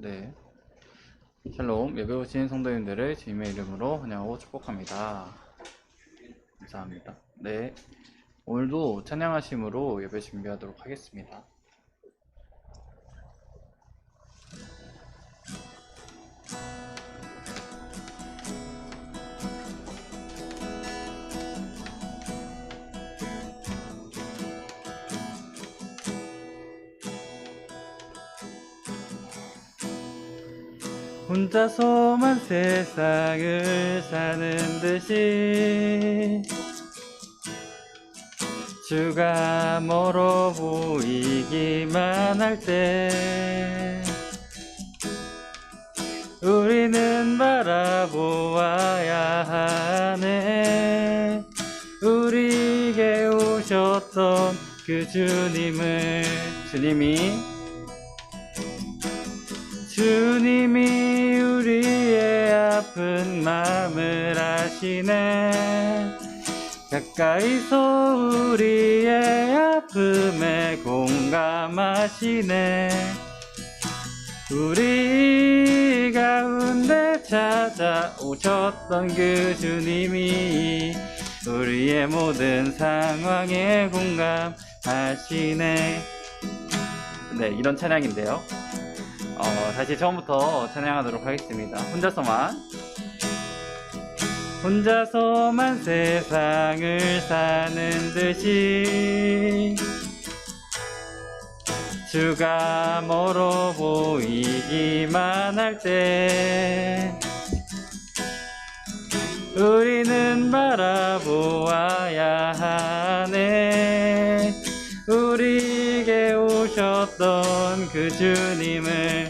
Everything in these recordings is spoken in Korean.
네. 샬롬, 예배 오신 성도님들을 주님의 이름으로 환영하고 축복합니다. 감사합니다. 네. 오늘도 찬양하심으로 예배 준비하도록 하겠습니다. 혼자서만 세상을 사는 듯이 주가 멀어 보이기만 할 때 우리는 바라보아야 하네. 우리에게 오셨던 그 주님이 우리의 아픈 마음을 아시네. 가까이서 우리의 아픔에 공감하시네. 우리 가운데 찾아오셨던 그 주님이 우리의 모든 상황에 공감하시네. 네, 이런 찬양인데요. 다시 처음부터 찬양하도록 하겠습니다. 혼자서만 세상을 사는 듯이 주가 멀어 보이기만 할 때 우리는 바라보아야 하네. 우리에게 오셨던 그 주님을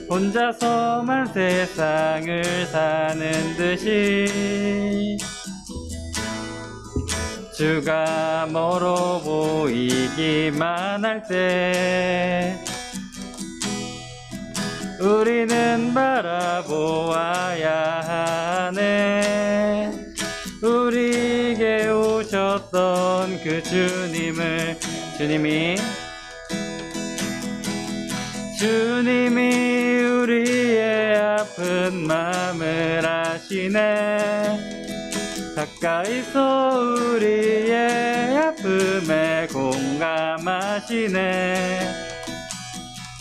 혼자서만 세상을 사는 듯이 주가 멀어 보이기만 할 때 우리는 바라보아야 하네. 우리에게 오셨던 그 주님이 우리의 아픈 마음을 아시네. 가까이서 우리의 아픔에 공감하시네.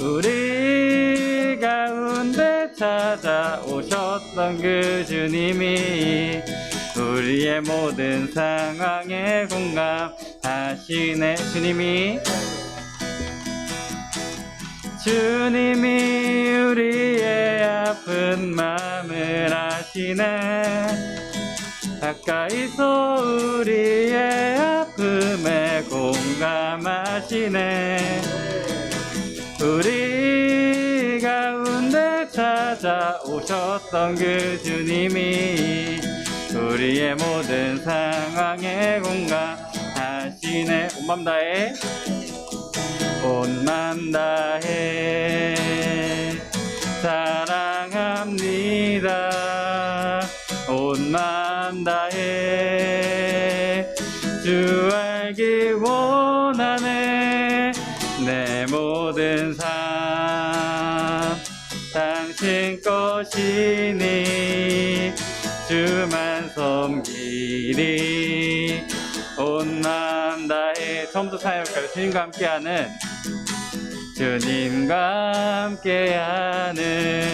우리 가운데 찾아오셨던 그 주님이 우리의 모든 상황에 공감하시네. 주님이 우리의 아픈 마음을 아시네. 가까이서 우리의 아픔에 공감하시네. 우리 가운데 찾아오셨던 그 주님이 우리의 모든 상황에 공감하시네. 온 맘 다해 사랑합니다. 온 맘 다해 주 알기 원하네. 내 모든 삶 당신 것이니 주만 섬기리. 온 맘 다해. 처음부터 찬양할까요? 주님과 함께하는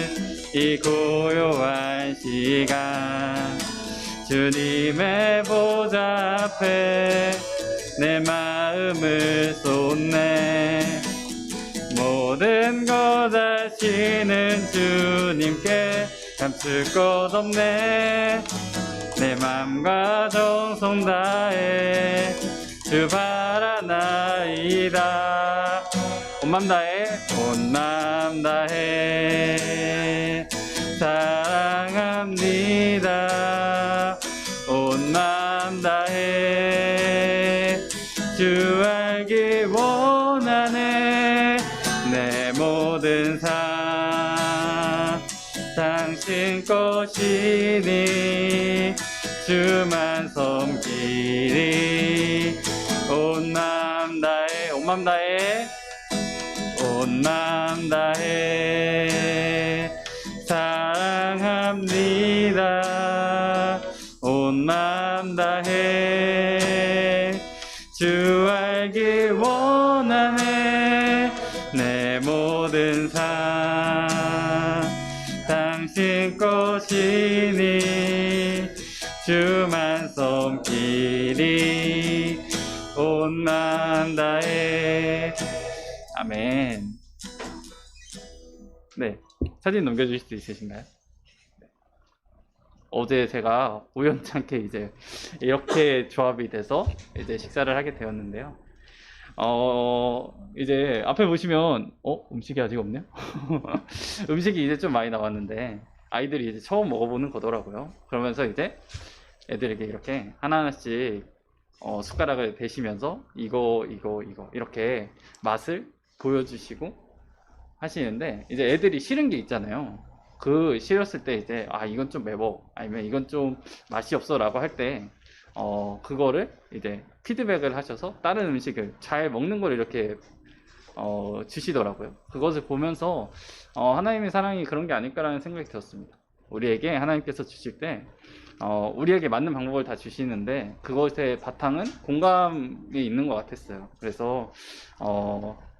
이 고요한 시간 주님의 보좌 앞에 내 마음을 쏟네. 모든 것 아시는 주님께 감출 것 없네. 내 맘과 정성 다해 주 바라나이다. 온 맘 다해 사랑합니다. 온 맘 다해 주 알기 원하네. 내 모든 삶 당신 것이니 주만 섬기리. 온 맘 다해 온 맘 다해 온 맘 다해 사랑합니다. 온 맘 다해 주 알기 원하네 내 모든 삶 당신 것이니 주만 섬기리 온 맘 다해. 아멘. 네, 사진 넘겨주실 수 있으신가요? 어제 제가 우연찮게 이제 이렇게 조합이 돼서 이제 식사를 하게 되었는데요. 이제 앞에 보시면 음식이 아직 없네요. 음식이 이제 좀 많이 나왔는데 아이들이 이제 처음 먹어보는 거더라고요. 그러면서 이제 애들에게 이렇게 하나하나씩 숟가락을 대시면서 이거 이렇게 맛을 보여주시고 하시는데, 이제 애들이 싫은 게 있잖아요. 그 싫었을 때 이제 이건 좀 매워, 아니면 이건 좀 맛이 없어 라고 할 때 그거를 이제 피드백을 하셔서 다른 음식을 잘 먹는 걸 이렇게 주시더라고요. 그것을 보면서 하나님의 사랑이 그런 게 아닐까라는 생각이 들었습니다. 우리에게 하나님께서 주실 때 우리에게 맞는 방법을 다 주시는데 그것의 바탕은 공감이 있는 것 같았어요. 그래서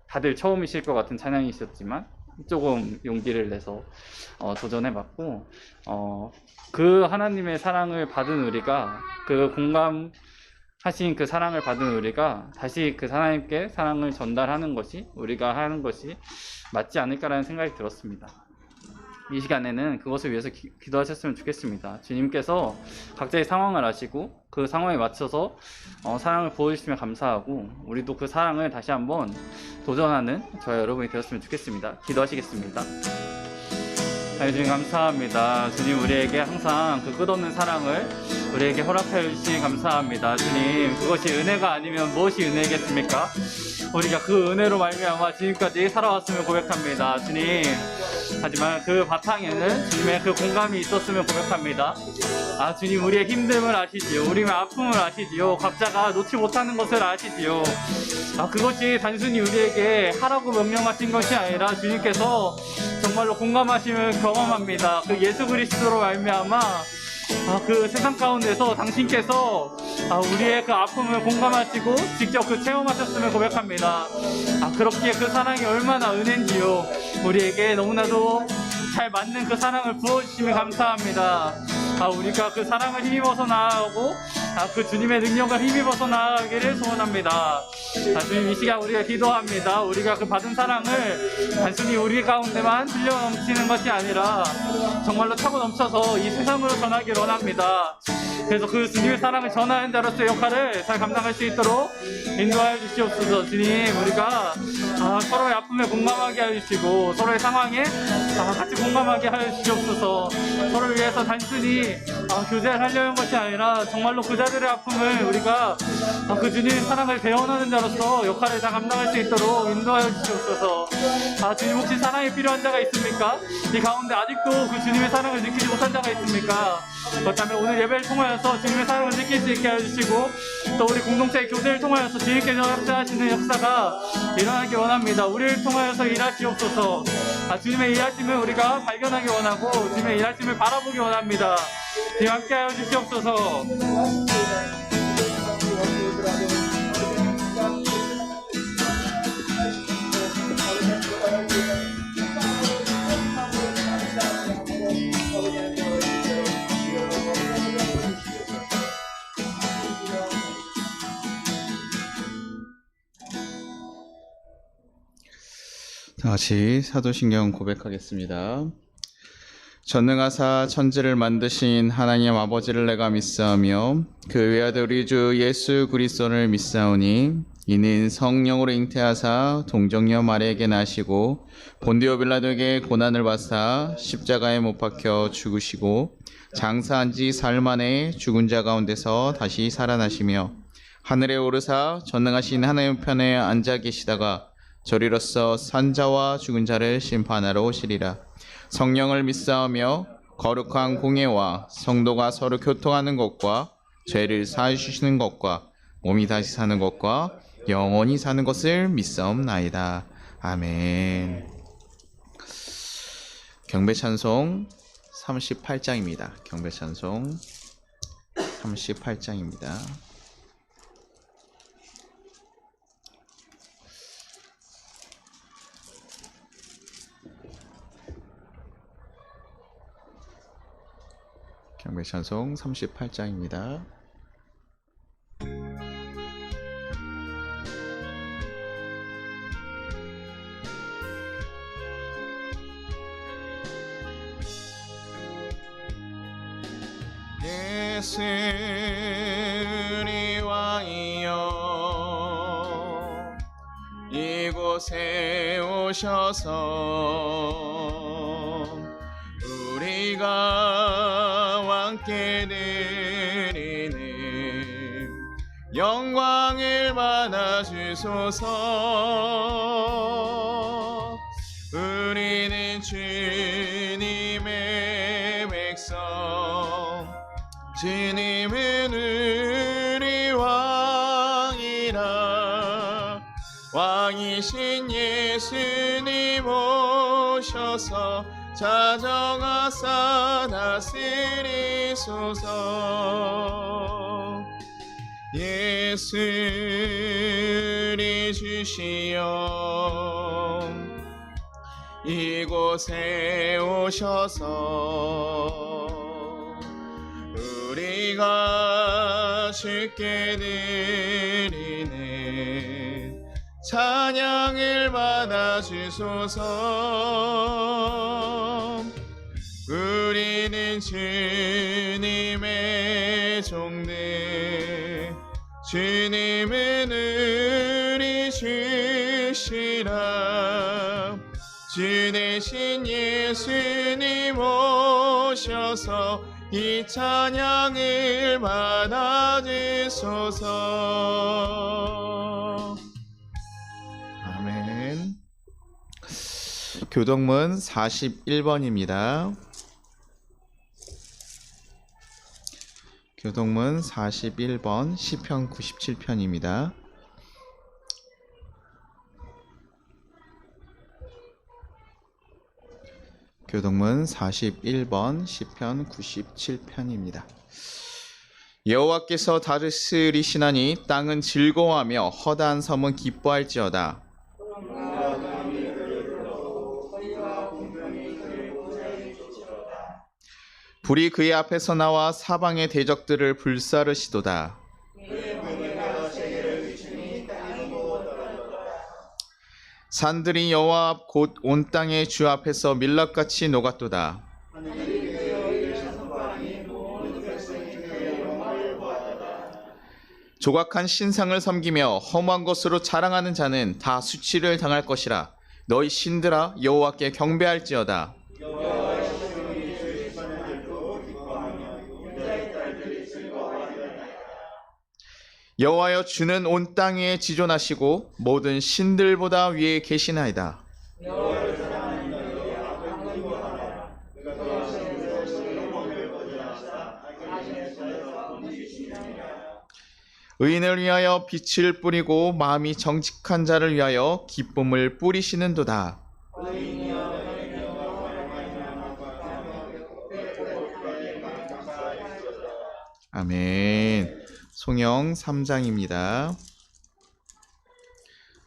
다들 처음이실 것 같은 찬양이셨지만 조금 용기를 내서 도전해봤고, 그 하나님의 사랑을 받은 우리가, 그 공감하신 그 사랑을 받은 우리가 다시 그 하나님께 사랑을 전달하는 것이, 우리가 하는 것이 맞지 않을까라는 생각이 들었습니다. 이 시간에는 그것을 위해서 기도하셨으면 좋겠습니다. 주님께서 각자의 상황을 아시고 그 상황에 맞춰서 사랑을 보여주시면 감사하고, 우리도 그 사랑을 다시 한번 도전하는 저와 여러분이 되었으면 좋겠습니다. 기도하시겠습니다. 주님 감사합니다. 주님, 우리에게 항상 그 끝없는 사랑을 우리에게 허락하여 주시니 감사합니다. 주님, 그것이 은혜가 아니면 무엇이 은혜겠습니까? 우리가 그 은혜로 말미암아 지금까지 살아왔음을 고백합니다. 주님, 하지만 그 바탕에는 주님의 그 공감이 있었으면 고백합니다. 주님, 우리의 힘듦을 아시지요. 우리의 아픔을 아시지요. 각자가 놓지 못하는 것을 아시지요. 그것이 단순히 우리에게 하라고 명령하신 것이 아니라 주님께서 정말로 공감하심을 경험합니다. 그 예수 그리스도로 말미암아 그 세상 가운데서 당신께서 우리의 그 아픔을 공감하시고 직접 그 체험하셨음을 고백합니다. 그렇기에 그 사랑이 얼마나 은혜인지요. 우리에게 너무나도 잘 맞는 그 사랑을 부어주시면 감사합니다. 우리가 그 사랑을 힘입어서 나아가고 그 주님의 능력을 힘입어서 나아가기를 소원합니다. 주님, 이 시간 우리가 기도합니다. 우리가 그 받은 사랑을 단순히 우리 가운데만 흘려 넘치는 것이 아니라 정말로 차고 넘쳐서 이 세상으로 전하기를 원합니다. 그래서 그 주님의 사랑을 전하는 자로서의 역할을 잘 감당할 수 있도록 인도하여 주시옵소서. 주님, 우리가 서로의 아픔에 공감하게 해주시고 서로의 상황에 같이 공감하게 하여 주시옵소서. 서로를 위해서 단순히 교제를 하려는 것이 아니라 정말로 그 자들의 아픔을 우리가 그 주님의 사랑을 대언하는 자로서 역할을 다 감당할 수 있도록 인도하여 주시옵소서. 주님, 혹시 사랑이 필요한 자가 있습니까? 이 가운데 아직도 그 주님의 사랑을 느끼지 못한 자가 있습니까? 그렇다면 오늘 예배를 통하여서 주님의 사랑을 느낄 수 있게 해주시고, 또 우리 공동체의 교제를 통하여서 주님께서 역사하시는 역사가 일어나기 원합니다. 우리를 통하여서 일하시옵소서. 주님의 일하심을 우리가 발견하기 원하고 주님의 일하심을 바라보기 원합니다. 주님, 함께하여 주시옵소서. 다시 사도신경 고백하겠습니다. 전능하사 천지를 만드신 하나님 아버지를 내가 믿사오며 그 외아들 우리 주 예수 그리스도를 믿사오니 이는 성령으로 잉태하사 동정녀 마리아에게 나시고 본디오 빌라도에게 고난을 받사 십자가에 못 박혀 죽으시고 장사한 지 사흘 만에 죽은 자 가운데서 다시 살아나시며 하늘에 오르사 전능하신 하나님 편에 앉아 계시다가 저리로서 산자와 죽은 자를 심판하러 오시리라. 성령을 믿사오며 거룩한 공예와 성도가 서로 교통하는 것과 죄를 사하여 주시는 것과 몸이 다시 사는 것과 영원히 사는 것을 믿사옵나이다. 아멘. 경배찬송 38장입니다. 경배찬송 38장입니다. 경배찬송 38장입니다. 예수니 왕이여 이곳에 오셔서 우리가 왕께 드리는 영광을 받아 주소서. 우리는 주님의 백성, 주님은 우리 왕이라. 왕이신 예수님 오셔서 자정하사 다스리소서. 예수를 주시어 이곳에 오셔서 우리가 주께 드리는 찬양을 받아 주소서. 우리는 주님의 종들, 주님은 우리 주시라. 주 대신 예수님 오셔서 이 찬양을 받아 주소서. 아멘. 교동문 41번입니다. 교동문 41번 시편 97편입니다. 교동문 41번 시편 97편입니다. 여호와께서 다스리시나니 땅은 즐거워하며 허다한 섬은 기뻐할지어다. 불이 그의 앞에서 나와 사방의 대적들을 불사르시도다. 산들이 여호와 앞 곧 온 땅의 주 앞에서 밀랍같이 녹았도다. 조각한 신상을 섬기며 허무한 것으로 자랑하는 자는 다 수치를 당할 것이라. 너희 신들아 여호와께 경배할지어다. 여호와여 주는 온 땅 위에 지존하시고 모든 신들보다 위에 계시나이다. 의인을 위하여 빛을 뿌리고 마음이 정직한 자를 위하여 기쁨을 뿌리시는도다. 아멘. 송영 3장입니다.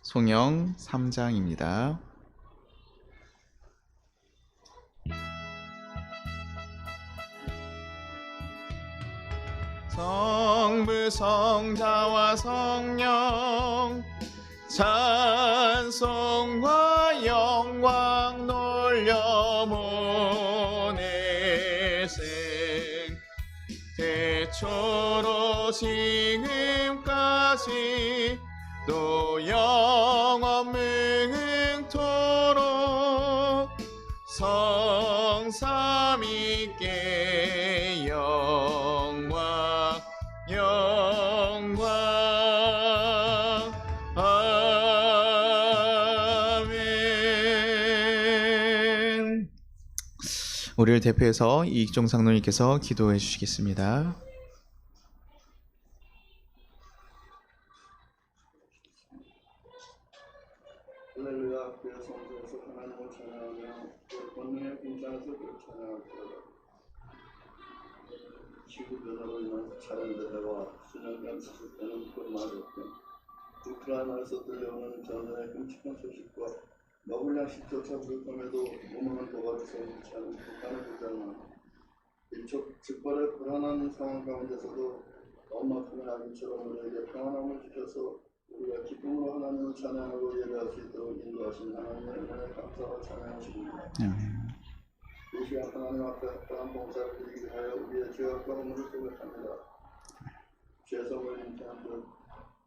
송영 3장입니다. 성부 성자와 성령 찬송과 영광 돌려보내세. 태초로 지금까지 또 영원 무흥토록 성삼위께 영광 아멘. 우리를 대표해서 이익종 장로님께서 기도해 주시겠습니다. 지구 변화로 인한 자연재해와 수년간 지속되는 코로나 역경, 우크라이나에서 들려오는 전쟁의 끔찍한 소식과 먹을 양식조차 부족함에도 무모한 도발을 서슴지 않은 북한의 부장은 일촉즉발의 불안한 상황 가운데서도 엄마 품의 아기처럼 우리에게 평안함을 주셔서 우리가 기쁨으로 하나님을 찬양하고 예배할 수 있도록 인도하신 하나님의 은혜에 감사와 찬양하십니다. 이 시간 하나님 앞에 합당한 봉사를 드리기 위하여 우리의 죄악과 허물을 고백합니다. 죄성을 인태한 듯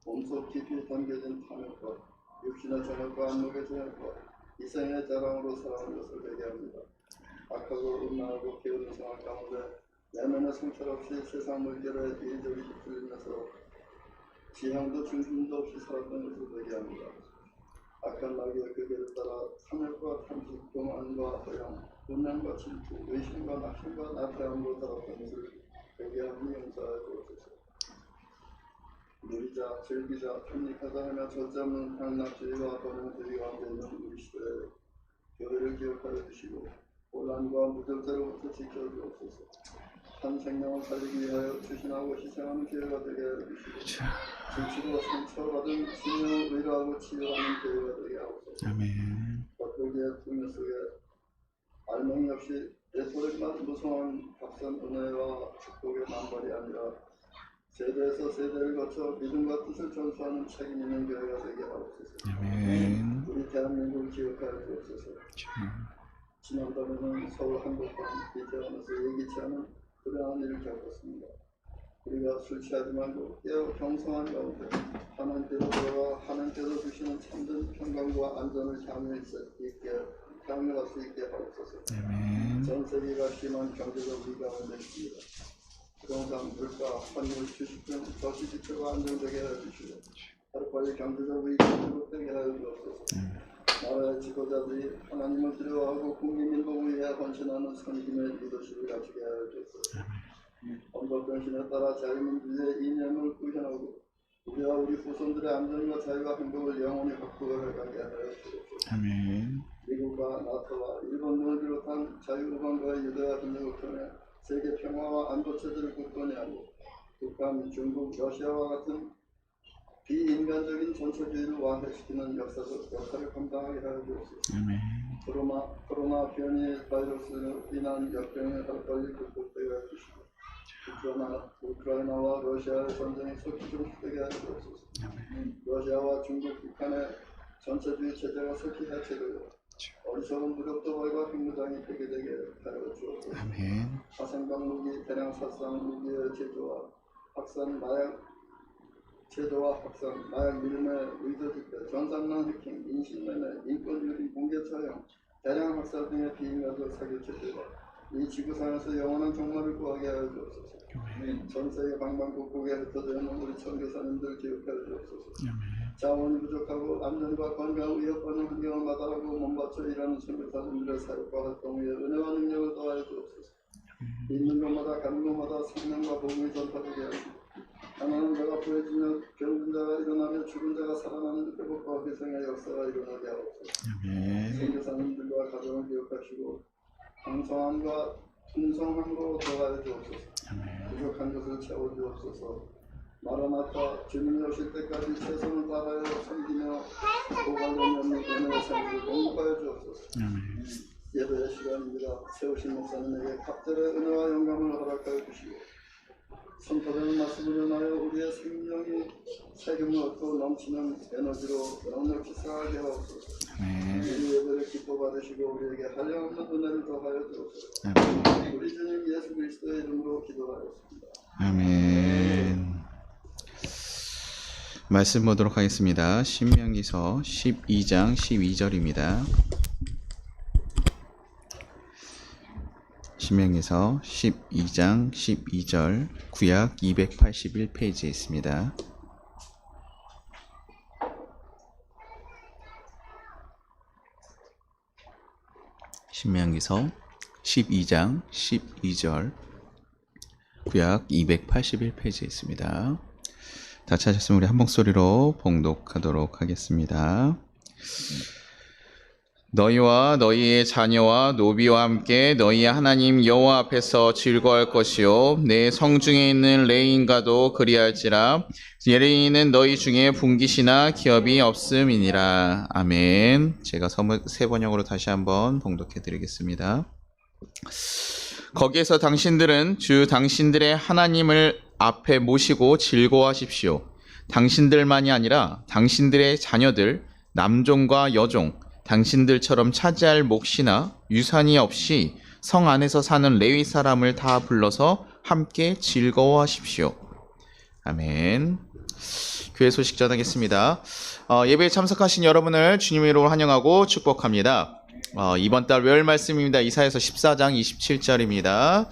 몸속 깊이 담겨진 탐욕과 육신의 정욕과 안목의 정욕과 이생의 자랑으로 살아온 것을 회개합니다. 악하고 음란하고 게으른 생활 가운데 내면의 성찰 없이 세상 물결에 이리저리 휩쓸리면서 지향도 중심도 없이 살았던 것을 회개합니다. 악한 마귀의 궤계를 따라 탐욕과 탐식, 교만과 허영, 분량과 질투, 의심과 낙심과 나태함으로 살았던 것을 회개하니 용서하여 주옵소서. 누리자, 즐기자, 탐닉하자 하며 절제 없는 향락주의와 번영주의 가운데 있는 우리 시대에 교회를 기억하여 주시고 혼란과 무절제로부터 지켜주옵소서. 한 생명을 살리기 위하여 추신하고 희생하는 기회가 되게 하여 주시고 진치로 상처받은 신령을 의뢰하고 치유하는 기회가 되게 하옵소서. 겉보기의 풍요 속에 알맹이 없이 옛소리만 무성한 값싼 은혜와 축복의 만발이 아니라 세대에서 세대를 거쳐 믿음과 뜻을 전수하는 책임 있는 교회가 되게 하옵소서. 우리 대한민국을 기억하여 주옵소서. 지난달에는 서울 한복판 이태원에서 예기치 않은 불행한 일을 겪었습니다. 우리가 술 취하지 말고 깨어 경성한 가운데 하나님께서 들어가 하나님께서 주시는 참된 평강과 안전을 향유할 수 있게 하옵소서. 전 세계가 심한 경제적 위기 가운데 있습니다. 부동산, 물가, 환율, 주식 등 거시 지표가 안정되게 하여 주시고 하루빨리 경제적 위기가 회복되게 하여 주옵소서. 나라의 지도자들이 하나님을 두려워하고 국민 민복을 위해 헌신하는 선김의 리더십을 갖추게 하여 주옵소서. 헌법정신에 따라 자유민주주의의 이념을 구현하고 우리와 우리 후손들의 안전과 자유와 행복을 영원히 확보해 가게 하여 주옵소서. 미국과 나토와 일본 등을 비롯한 자유우방과의 유대와 협력을 통해 세계 평화와 안보체제를 굳건히 하고 북한, 중국, 러시아와 같은 비인간적인 전체주의를 완화시키는 역사적 역할을 감당하게 하여 주옵소서. 코로나 변이 바이러스로 인한 역병을 하루빨리 극복되게 해주시고 우크라이나와 러시아의 전쟁이 속히 종식되게 하여 주옵소서. 러시아와 중국, 북한의 전체주의 체제가 속히 해체되고 어리석은 무력도발과 핵무장이 폐기되게 하여 주옵소서. 화생방 무기, 대량殺傷 무기의 제조와 확산, 마약 밀매, 의도 집회, 전산난 해킹, 인신매매, 인권유린, 공개 처형, 대량 학살 등의 비인간적 사교 체제가 이 지구상에서 영원한 종말을 구하게 하여 주옵소서. 전 세계 방방곡곡에 흩어져 있는 우리 선교사님들 기억하여 주옵소서. 자원이 부족하고 안전과 건강을 위협받는 환경을 마다하고 몸바쳐 일하는 선교사님들의 사역과 활동 위에 은혜와 능력을 더하여 주옵소서. 있는 곳마다 가는 곳마다 생명과 복음이 전파되게 하시고 하나님 내가 부해지며 병든 자가 일어나며 죽은 자가 살아나는 회복과 회생의 역사가 일어나게 하옵소서. 선교사님들과 가정을 기억하시고 강성함과 풍성함으로 더하여 주옵소서. 부족한 것을 채워주옵소서. 마라나타 주님이 오실 때까지 최선을 다하여 섬기며 고관련 없는 은혜의 삶을 공급하여 주옵소서. 예배의 시간입니다. 세우신 목사님에게 갑절의 은혜와 영광을 허락하여 주시고 선포되는 말씀을 인하여 우리의 생명이 세금을 얻고 넘치는 에너지로 넉넉히 쌓게 하옵소서. 우리 예배를 기뻐 받으시고 우리에게 한량없는 은혜를 더하여 주옵소서. 우리 주님 예수 그리스도의 이름으로 기도하였습니다. 아멘. 말씀 보도록 하겠습니다. 신명기서 12장 12절입니다. 신명기서 12장 12절 구약 281페이지에 있습니다. 신명기서 12장 12절 구약 281페이지에 있습니다. 다 찾았으면 우리 한 목소리로 봉독하도록 하겠습니다. 너희와 너희의 자녀와 노비와 함께 너희의 하나님 여호와 앞에서 즐거워할 것이요 내 성중에 있는 레인과도 그리할지라. 레인은 너희 중에 분깃이나 기업이 없음이니라. 아멘. 제가 세 번역으로 다시 한번 봉독해 드리겠습니다. 거기에서 당신들은 주 당신들의 하나님을 앞에 모시고 즐거워하십시오. 당신들만이 아니라 당신들의 자녀들, 남종과 여종, 당신들처럼 차지할 몫이나 유산이 없이 성 안에서 사는 레위 사람을 다 불러서 함께 즐거워하십시오. 아멘. 교회 소식 전하겠습니다. 예배에 참석하신 여러분을 주님의 이름으로 환영하고 축복합니다. 이번 달 월요일 말씀입니다. 이사야서 14장 27절입니다.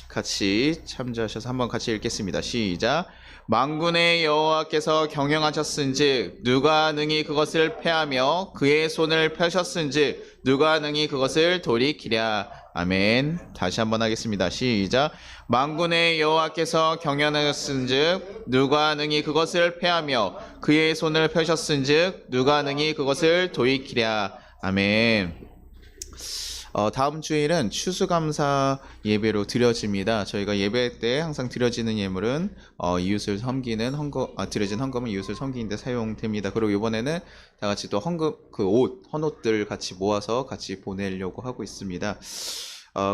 같이 참조하셔서 한번 같이 읽겠습니다. 시작. 만군의 여호와께서 경영하셨은즉 누가 능히 그것을 패하며 그의 손을 펴셨은즉 누가 능히 그것을 돌이키랴. 아멘. 다시 한번 하겠습니다. 시작. 만군의 여호와께서 경영하셨은즉 누가 능히 그것을 패하며 그의 손을 펴셨은즉 누가 능히 그것을 돌이키랴. 아멘. 다음 주일은 추수감사 예배로 드려집니다. 저희가 예배 때 항상 드려지는 예물은 이웃을 섬기는 드려진 헌금은 이웃을 섬기는 데 사용됩니다. 그리고 이번에는 다 같이 또 헌금 헌옷들 같이 모아서 같이 보내려고 하고 있습니다.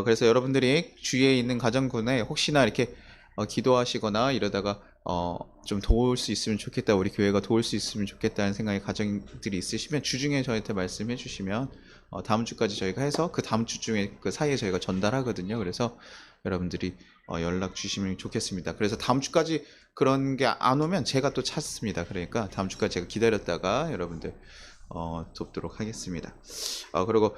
그래서 여러분들이 주위에 있는 가정군에 혹시나 이렇게 기도하시거나 이러다가 좀 도울 수 있으면 좋겠다, 우리 교회가 도울 수 있으면 좋겠다는 생각의 가정들이 있으시면 주중에 저한테 말씀해 주시면 다음 주까지 저희가 해서 그 다음 주 중에 그 사이에 저희가 전달하거든요. 그래서 여러분들이 연락 주시면 좋겠습니다. 그래서 다음 주까지 그런 게 안 오면 제가 또 찾습니다. 그러니까 다음 주까지 제가 기다렸다가 여러분들 돕도록 하겠습니다. 그리고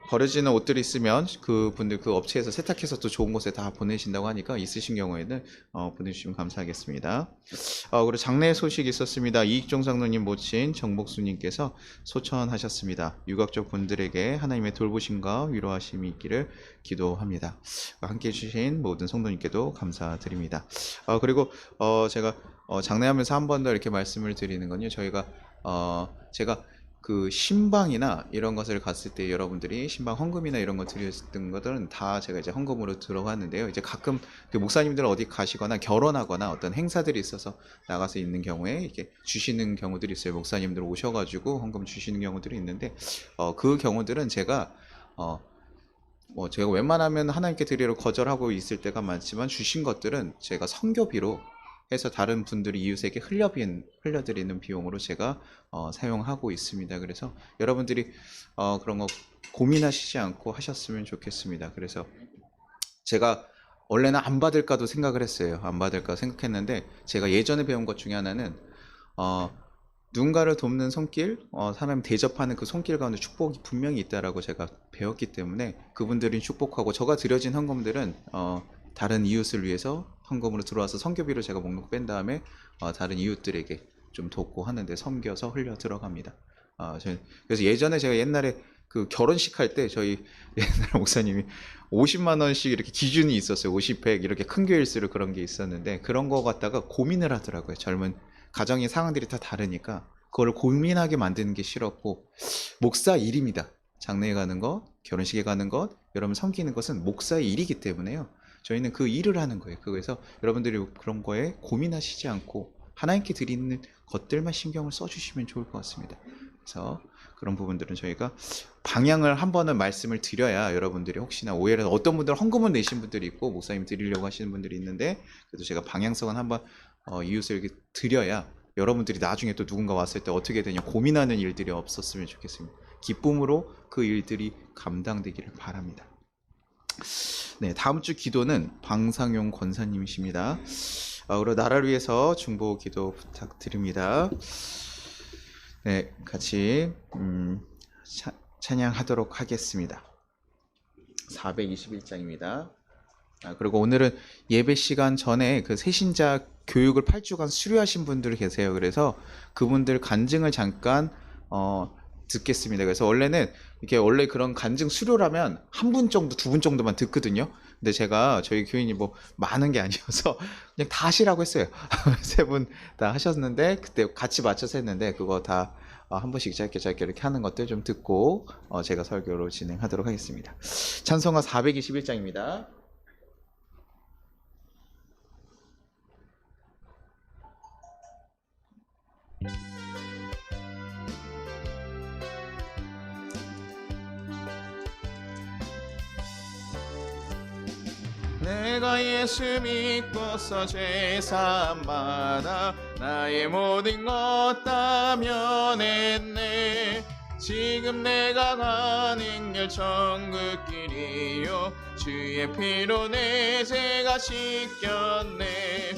버려지는 옷들이 있으면 그분들 그 업체에서 세탁해서 또 좋은 곳에 다 보내신다고 하니까 있으신 경우에는 보내주시면 감사하겠습니다. 그리고 장례 소식이 있었습니다. 이익종 장로님 모친 정복수님께서 소천하셨습니다. 유가족 분들에게 하나님의 돌보심과 위로하심이 있기를 기도합니다. 함께해 주신 모든 성도님께도 감사드립니다. 그리고 제가 장례하면서 한 번 더 이렇게 말씀을 드리는 건요, 제가 그 신방이나 이런 것을 갔을 때 여러분들이 신방 헌금이나 이런 거 드렸던 것들은 다 제가 이제 헌금으로 들어가는데요. 이제 가끔 그 목사님들 어디 가시거나 결혼하거나 어떤 행사들이 있어서 나가서 있는 경우에 이렇게 주시는 경우들이 있어요. 목사님들 오셔가지고 헌금 주시는 경우들이 있는데 그 경우들은 제가 제가 웬만하면 하나님께 드리려 거절하고 있을 때가 많지만 주신 것들은 제가 선교비로 해서 다른 분들이 이웃에게 흘려드리는 비용으로 제가 사용하고 있습니다. 그래서 여러분들이 그런 거 고민하시지 않고 하셨으면 좋겠습니다. 그래서 제가 원래는 안 받을까도 생각을 했어요. 안 받을까 생각했는데 제가 예전에 배운 것 중에 하나는 누군가를 돕는 손길, 사람 대접하는 그 손길 가운데 축복이 분명히 있다라고 제가 배웠기 때문에 그분들이 축복하고 제가 드려진 헌금들은 다른 이웃을 위해서 헌금으로 들어와서 선교비로 제가 목록 뺀 다음에 다른 이웃들에게 좀 돕고 하는데 섬겨서 흘려 들어갑니다. 그래서 예전에 제가 옛날에 그 결혼식 할 때 저희 옛날 목사님이 50만 원씩 이렇게 기준이 있었어요. 50, 100 이렇게 큰 교회일수록 그런 게 있었는데 그런 거 갖다가 고민을 하더라고요. 젊은 가정의 상황들이 다 다르니까 그걸 고민하게 만드는 게 싫었고, 목사 일입니다. 장례에 가는 것, 결혼식에 가는 것, 여러분 섬기는 것은 목사의 일이기 때문에요. 저희는 그 일을 하는 거예요. 그래서 여러분들이 그런 거에 고민하시지 않고 하나님께 드리는 것들만 신경을 써주시면 좋을 것 같습니다. 그래서 그런 부분들은 저희가 방향을 한 번은 말씀을 드려야 여러분들이 혹시나 오해를, 어떤 분들은 헌금을 내신 분들이 있고 목사님 드리려고 하시는 분들이 있는데, 그래도 제가 방향성은 한번 이웃을 이렇게 드려야 여러분들이 나중에 또 누군가 왔을 때 어떻게 되냐 고민하는 일들이 없었으면 좋겠습니다. 기쁨으로 그 일들이 감당되기를 바랍니다. 네, 다음 주 기도는 방상용 권사님이십니다. 그리고 나라를 위해서 중보 기도 부탁드립니다. 네, 같이 찬양하도록 하겠습니다. 421장입니다. 그리고 오늘은 예배 시간 전에 그 새신자 교육을 8주간 수료하신 분들 계세요. 그래서 그분들 간증을 잠깐 듣겠습니다. 그래서 원래는 원래 그런 간증 수료라면 한 분 정도, 두 분 정도만 듣거든요. 근데 제가 저희 교인이 뭐 많은 게 아니어서 그냥 다 하시라고 했어요. 세 분 다 하셨는데 그때 같이 맞춰서 했는데 그거 다 한 번씩 짧게 이렇게 하는 것들 좀 듣고 제가 설교로 진행하도록 하겠습니다. 찬송가 421장입니다. 내가 예수 믿고서 죄사함 받아 나의 모든 것 다 면했네. 지금 내가 가는 길 천국길이요 주의 피로 내 죄가 씻겼네.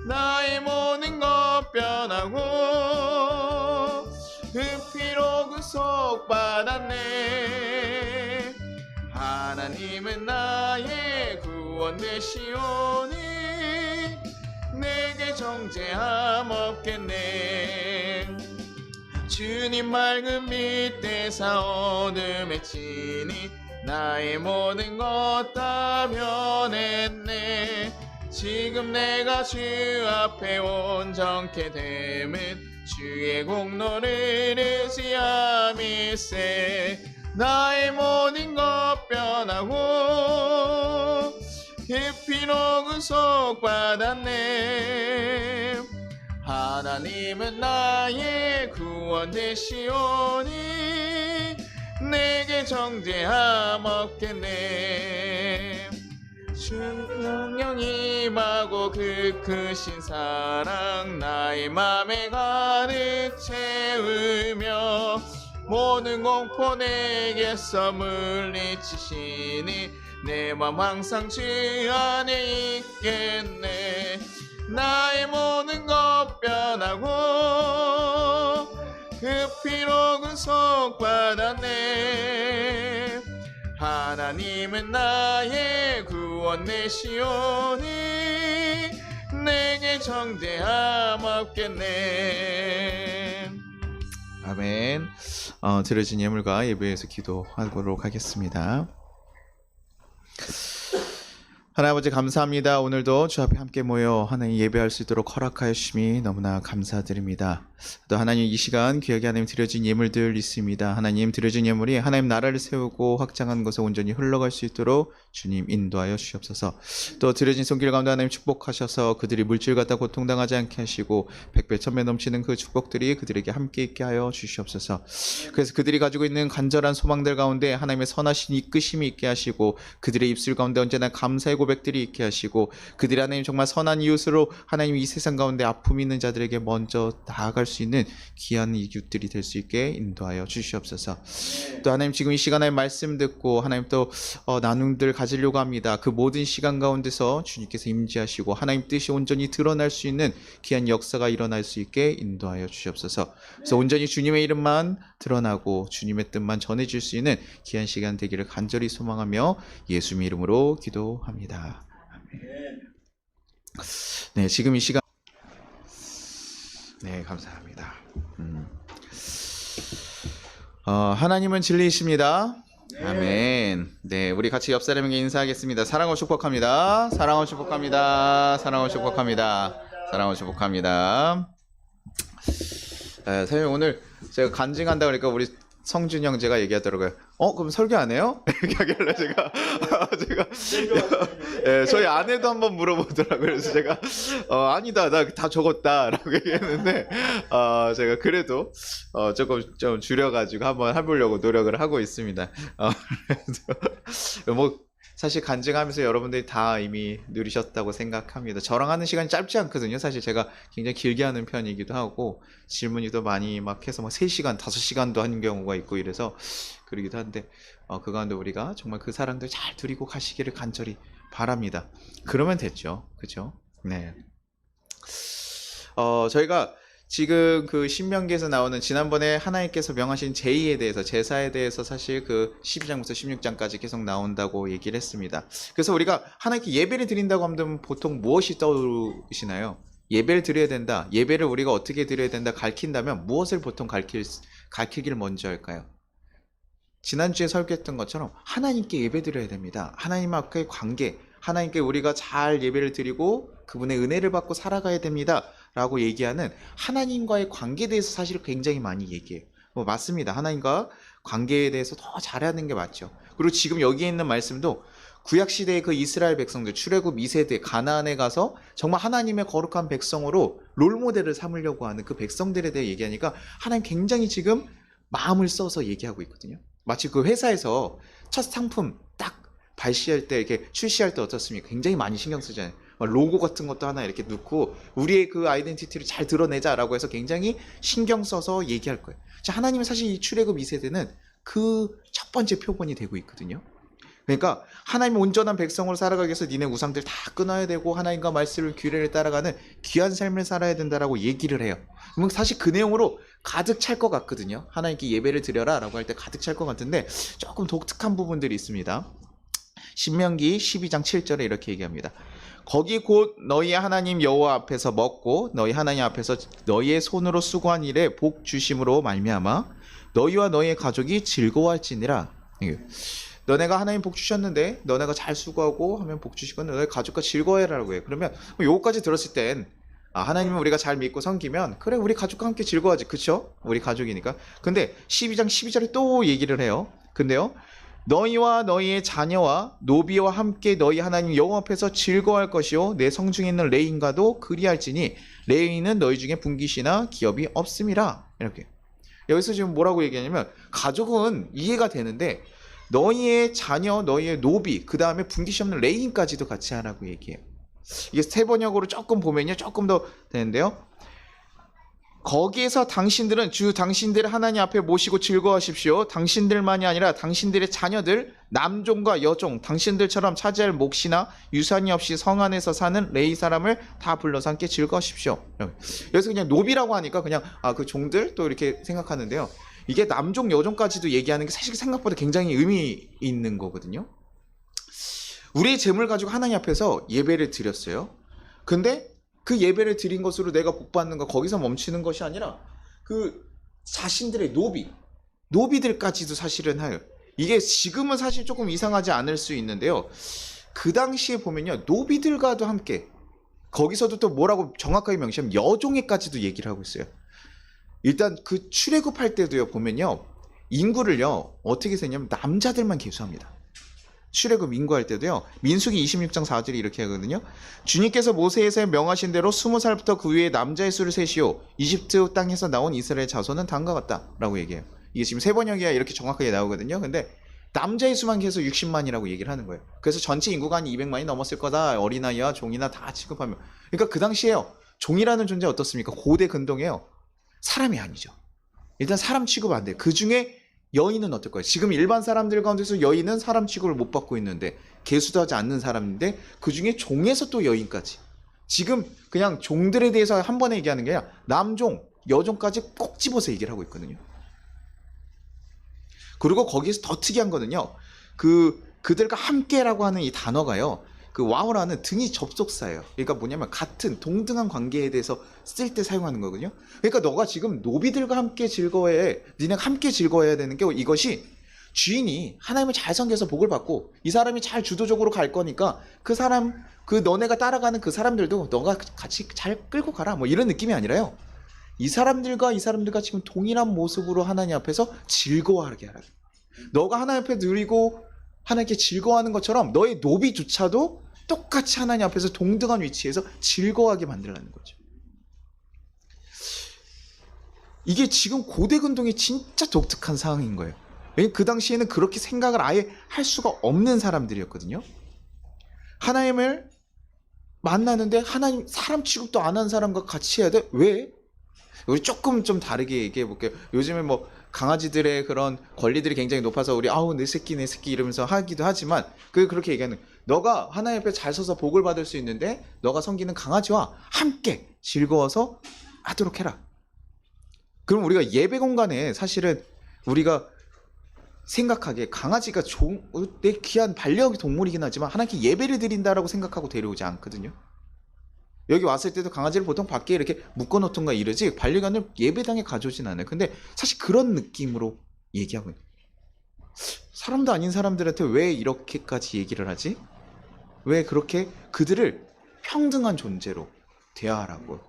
나의 모든 것 변하고 그 피로 구속받았네. 하나님은 나의 구원 되시오니 내게 정죄함 없겠네. 주님 맑은 빛 대사 어둠에 치니 나의 모든 것 다 변했네. 지금 내가 주 앞에 온전케 됨은 주의 공로를 의지함일세. 나의 모든 것 변하고 그 피로 구속받았네. 하나님은 나의 구원 되시오니 내게 정죄함 없겠네. 성령 임하고 그 크신 사랑 나의 맘에 가득 채우며 모든 공포 내게서 물리치시니 내 맘 항상 주 안에 있겠네. 나의 모든 것 변하고 그 피로 구속받았네. 하나님은 나의 구원 되시오니 내게 정죄함 없겠네. 아멘. 드려진 예물과 예배에서 기도하도록 하겠습니다. 하나님 아버지 감사합니다. 오늘도 주 앞에 함께 모여 하나님 예배할 수 있도록 허락하여 주심이 너무나 감사드립니다. 또 하나님 이 시간 귀하게 하나님 드려진 예물들 있습니다. 하나님 드려진 예물이 하나님 나라를 세우고 확장하는 것에 온전히 흘러갈 수 있도록 주님 인도하여 주시옵소서. 또 드려진 손길 가운데 하나님 축복하셔서 그들이 물질 갖다 고통당하지 않게 하시고 백배 천배 넘치는 그 축복들이 그들에게 함께 있게 하여 주시옵소서. 그래서 그들이 가지고 있는 간절한 소망들 가운데 하나님의 선하신 이끄심이 있게 하시고 그들의 입술 가운데 언제나 감사의 고백들이 있게 하시고 그들이 하나님 정말 선한 이웃으로 하나님 이 세상 가운데 아픔이 있는 자들에게 먼저 나아갈 수 있는 귀한 이웃들이 될 수 있게 인도하여 주시옵소서. 또 하나님 지금 이 시간에 말씀 듣고 하나님 또 나눔들 가지려고 합니다. 그 모든 시간 가운데서 주님께서 임재하시고 하나님 뜻이 온전히 드러날 수 있는 귀한 역사가 일어날 수 있게 인도하여 주시옵소서. 그래서 온전히 주님의 이름만 드러나고 주님의 뜻만 전해질 수 있는 귀한 시간 되기를 간절히 소망하며 예수님 이름으로 기도합니다. 네, 지금 이 시간 네, 감사합니다. 하나님은 진리이십니다. 아멘. 네, 우리 같이 옆 사람에게 인사하겠습니다. 사랑하고 축복합니다. 사랑하고 축복합니다. 사랑하고 축복합니다. 사랑하고 축복합니다. 사장님 오늘 제가 간증한다 그러니까 우리 성준 형제가 얘기하더라고요. 그럼 설교 안 해요? 이렇게 하길래 제가 저희 아내도 한번 물어보더라고요. 그래서 제가 아니다, 나 다 적었다라고 얘기했는데 제가 그래도 조금 좀 줄여가지고 한번 해보려고 노력을 하고 있습니다. 뭐 사실 간증하면서 여러분들이 다 이미 누리셨다고 생각합니다. 저랑 하는 시간이 짧지 않거든요. 사실 제가 굉장히 길게 하는 편이기도 하고 질문이 더 많이 막 해서 막 3시간, 5시간도 하는 경우가 있고 이래서 그러기도 한데 그 가운데 우리가 정말 그 사랑들 잘 누리고 가시기를 간절히 바랍니다. 그러면 됐죠. 그죠? 네. 저희가 지금 그 신명기에서 나오는 지난번에 하나님께서 명하신 제의에 대해서 제사에 대해서 사실 그 12장부터 16장까지 계속 나온다고 얘기를 했습니다. 그래서 우리가 하나님께 예배를 드린다고 하면 보통 무엇이 떠오르시나요? 예배를 드려야 된다. 예배를 우리가 어떻게 드려야 된다 가르친다면 무엇을 보통 가르치기를 먼저 할까요? 지난주에 설교했던 것처럼 하나님께 예배 드려야 됩니다. 하나님과의 관계, 하나님께 우리가 잘 예배를 드리고 그분의 은혜를 받고 살아가야 됩니다 라고 얘기하는 하나님과의 관계에 대해서 사실 굉장히 많이 얘기해요. 맞습니다. 하나님과 관계에 대해서 더 잘해야 하는 게 맞죠. 그리고 지금 여기에 있는 말씀도 구약 시대의 그 이스라엘 백성들 출애굽 2세대 가나안에 가서 정말 하나님의 거룩한 백성으로 롤 모델을 삼으려고 하는 그 백성들에 대해 얘기하니까 하나님 굉장히 지금 마음을 써서 얘기하고 있거든요. 마치 그 회사에서 첫 상품 딱 발시할 때 이렇게 출시할 때 어떻습니까? 굉장히 많이 신경 쓰잖아요. 로고 같은 것도 하나 이렇게 넣고 우리의 그 아이덴티티를 잘 드러내자라고 해서 굉장히 신경 써서 얘기할 거예요. 자, 하나님은 사실 이 출애굽 2세대는 그 첫 번째 표본이 되고 있거든요. 그러니까 하나님의 온전한 백성으로 살아가기 위해서 니네 우상들 다 끊어야 되고 하나님과 말씀을 규례를 따라가는 귀한 삶을 살아야 된다라고 얘기를 해요. 그럼 사실 그 내용으로 가득 찰 것 같거든요. 하나님께 예배를 드려라 라고 할 때 가득 찰 것 같은데 조금 독특한 부분들이 있습니다. 신명기 12장 7절에 이렇게 얘기합니다. 거기 곧 너희의 하나님 여호와 앞에서 먹고 너희 하나님 앞에서 너희의 손으로 수고한 일에 복 주심으로 말미암아 너희와 너희의 가족이 즐거워할지니라. 너네가 하나님 복 주셨는데 너네가 잘 수고하고 하면 복 주시거든 너희 가족과 즐거워해라라고 해요. 그러면 요거까지 들었을 땐 하나님은 우리가 잘 믿고 섬기면 그래 우리 가족과 함께 즐거워하지, 그쵸? 우리 가족이니까. 근데 12장 12절에 또 얘기를 해요. 근데요 너희와 너희의 자녀와 노비와 함께 너희 하나님 여호와 앞에서 즐거워할 것이요 내 성중에 있는 레인과도 그리할지니 레인은 너희 중에 분깃이나 기업이 없음이라. 이렇게 여기서 지금 뭐라고 얘기하냐면 가족은 이해가 되는데 너희의 자녀, 너희의 노비, 그 다음에 분깃이 없는 레인까지도 같이 하라고 얘기해요. 이게 세 번역으로 조금 보면요 조금 더 되는데요. 거기에서 당신들은 주 당신들의 하나님 앞에 모시고 즐거워하십시오. 당신들만이 아니라 당신들의 자녀들, 남종과 여종, 당신들처럼 차지할 몫이나 유산이 없이 성 안에서 사는 레위 사람을 다 불러서 함께 즐거워하십시오. 여기서 그냥 노비라고 하니까 그냥 그 종들 또 이렇게 생각하는데요. 이게 남종, 여종까지도 얘기하는 게 사실 생각보다 굉장히 의미 있는 거거든요. 우리의 재물 가지고 하나님 앞에서 예배를 드렸어요. 근데 그 예배를 드린 것으로 내가 복받는 거 거기서 멈추는 것이 아니라 그 자신들의 노비들까지도 사실은 해요. 이게 지금은 사실 조금 이상하지 않을 수 있는데요. 그 당시에 보면요. 노비들과도 함께 거기서도 또 뭐라고 정확하게 명시하면 여종에까지도 얘기를 하고 있어요. 일단 그 출애굽할 때도요 보면요 인구를요 어떻게 세냐면 남자들만 계수합니다. 출애굽 인구할 때도요 민수기 26장 4절이 이렇게 하거든요. 주님께서 모세에게 명하신 대로 20살부터 그 위에 남자의 수를 세시오. 이집트 땅에서 나온 이스라엘 자손은 다음과 같다 라고 얘기해요. 이게 지금 세 번역이야 이렇게 정확하게 나오거든요. 근데 남자의 수만 계속 60만이라고 얘기를 하는 거예요. 그래서 전체 인구가 한 200만이 넘었을 거다. 어린아이와 종이나 다 취급하면. 그러니까 그 당시에요 종이라는 존재 어떻습니까? 고대 근동에요 사람이 아니죠. 일단 사람 취급 안 돼요. 그 중에 여인은 어떨 거예요? 지금 일반 사람들 가운데서 여인은 사람 취급을 못 받고 있는데 계수도 하지 않는 사람인데 그 중에 종에서 또 여인까지. 지금 그냥 종들에 대해서 한 번에 얘기하는 게 아니라 남종, 여종까지 꼭 집어서 얘기를 하고 있거든요. 그리고 거기에서 더 특이한 거는요. 그들과 함께라고 하는 이 단어가요. 그 와우라는 등이 접속사예요. 그러니까 뭐냐면 같은 동등한 관계에 대해서 쓸 때 사용하는 거거든요. 그러니까 너가 지금 노비들과 함께 즐거워해, 니네가 함께 즐거워해야 되는 게 이것이 주인이 하나님을 잘 섬겨서 복을 받고 이 사람이 잘 주도적으로 갈 거니까 그 사람, 그 너네가 따라가는 그 사람들도 너가 같이 잘 끌고 가라 뭐 이런 느낌이 아니라요. 이 사람들과 지금 동일한 모습으로 하나님 앞에서 즐거워하게 하라. 너가 하나님 앞에 누리고 하나님께 즐거워하는 것처럼 너의 노비조차도 똑같이 하나님 앞에서 동등한 위치에서 즐거워하게 만들라는 거죠. 이게 지금 고대 근동의 진짜 독특한 상황인 거예요. 그 당시에는 그렇게 생각을 아예 할 수가 없는 사람들이었거든요. 하나님을 만나는데 하나님 사람 취급도 안 한 사람과 같이 해야 돼? 왜? 우리 조금 좀 다르게 얘기해 볼게요. 요즘에 뭐 강아지들의 그런 권리들이 굉장히 높아서 우리 아우 내 새끼 이러면서 하기도 하지만 그렇게 얘기하는 너가 하나님 앞에 잘 서서 복을 받을 수 있는데 너가 섬기는 강아지와 함께 즐거워서 하도록 해라. 그럼 우리가 예배 공간에 사실은 우리가 생각하기에 강아지가 내 귀한 반려동물이긴 하지만 하나님께 예배를 드린다라고 생각하고 데려오지 않거든요. 여기 왔을 때도 강아지를 보통 밖에 이렇게 묶어놓던가 이러지 반려견을 예배당에 가져오진 않아요. 근데 사실 그런 느낌으로 얘기하고 있는 사람도 아닌 사람들한테 왜 이렇게까지 얘기를 하지? 왜 그렇게 그들을 평등한 존재로 대하라고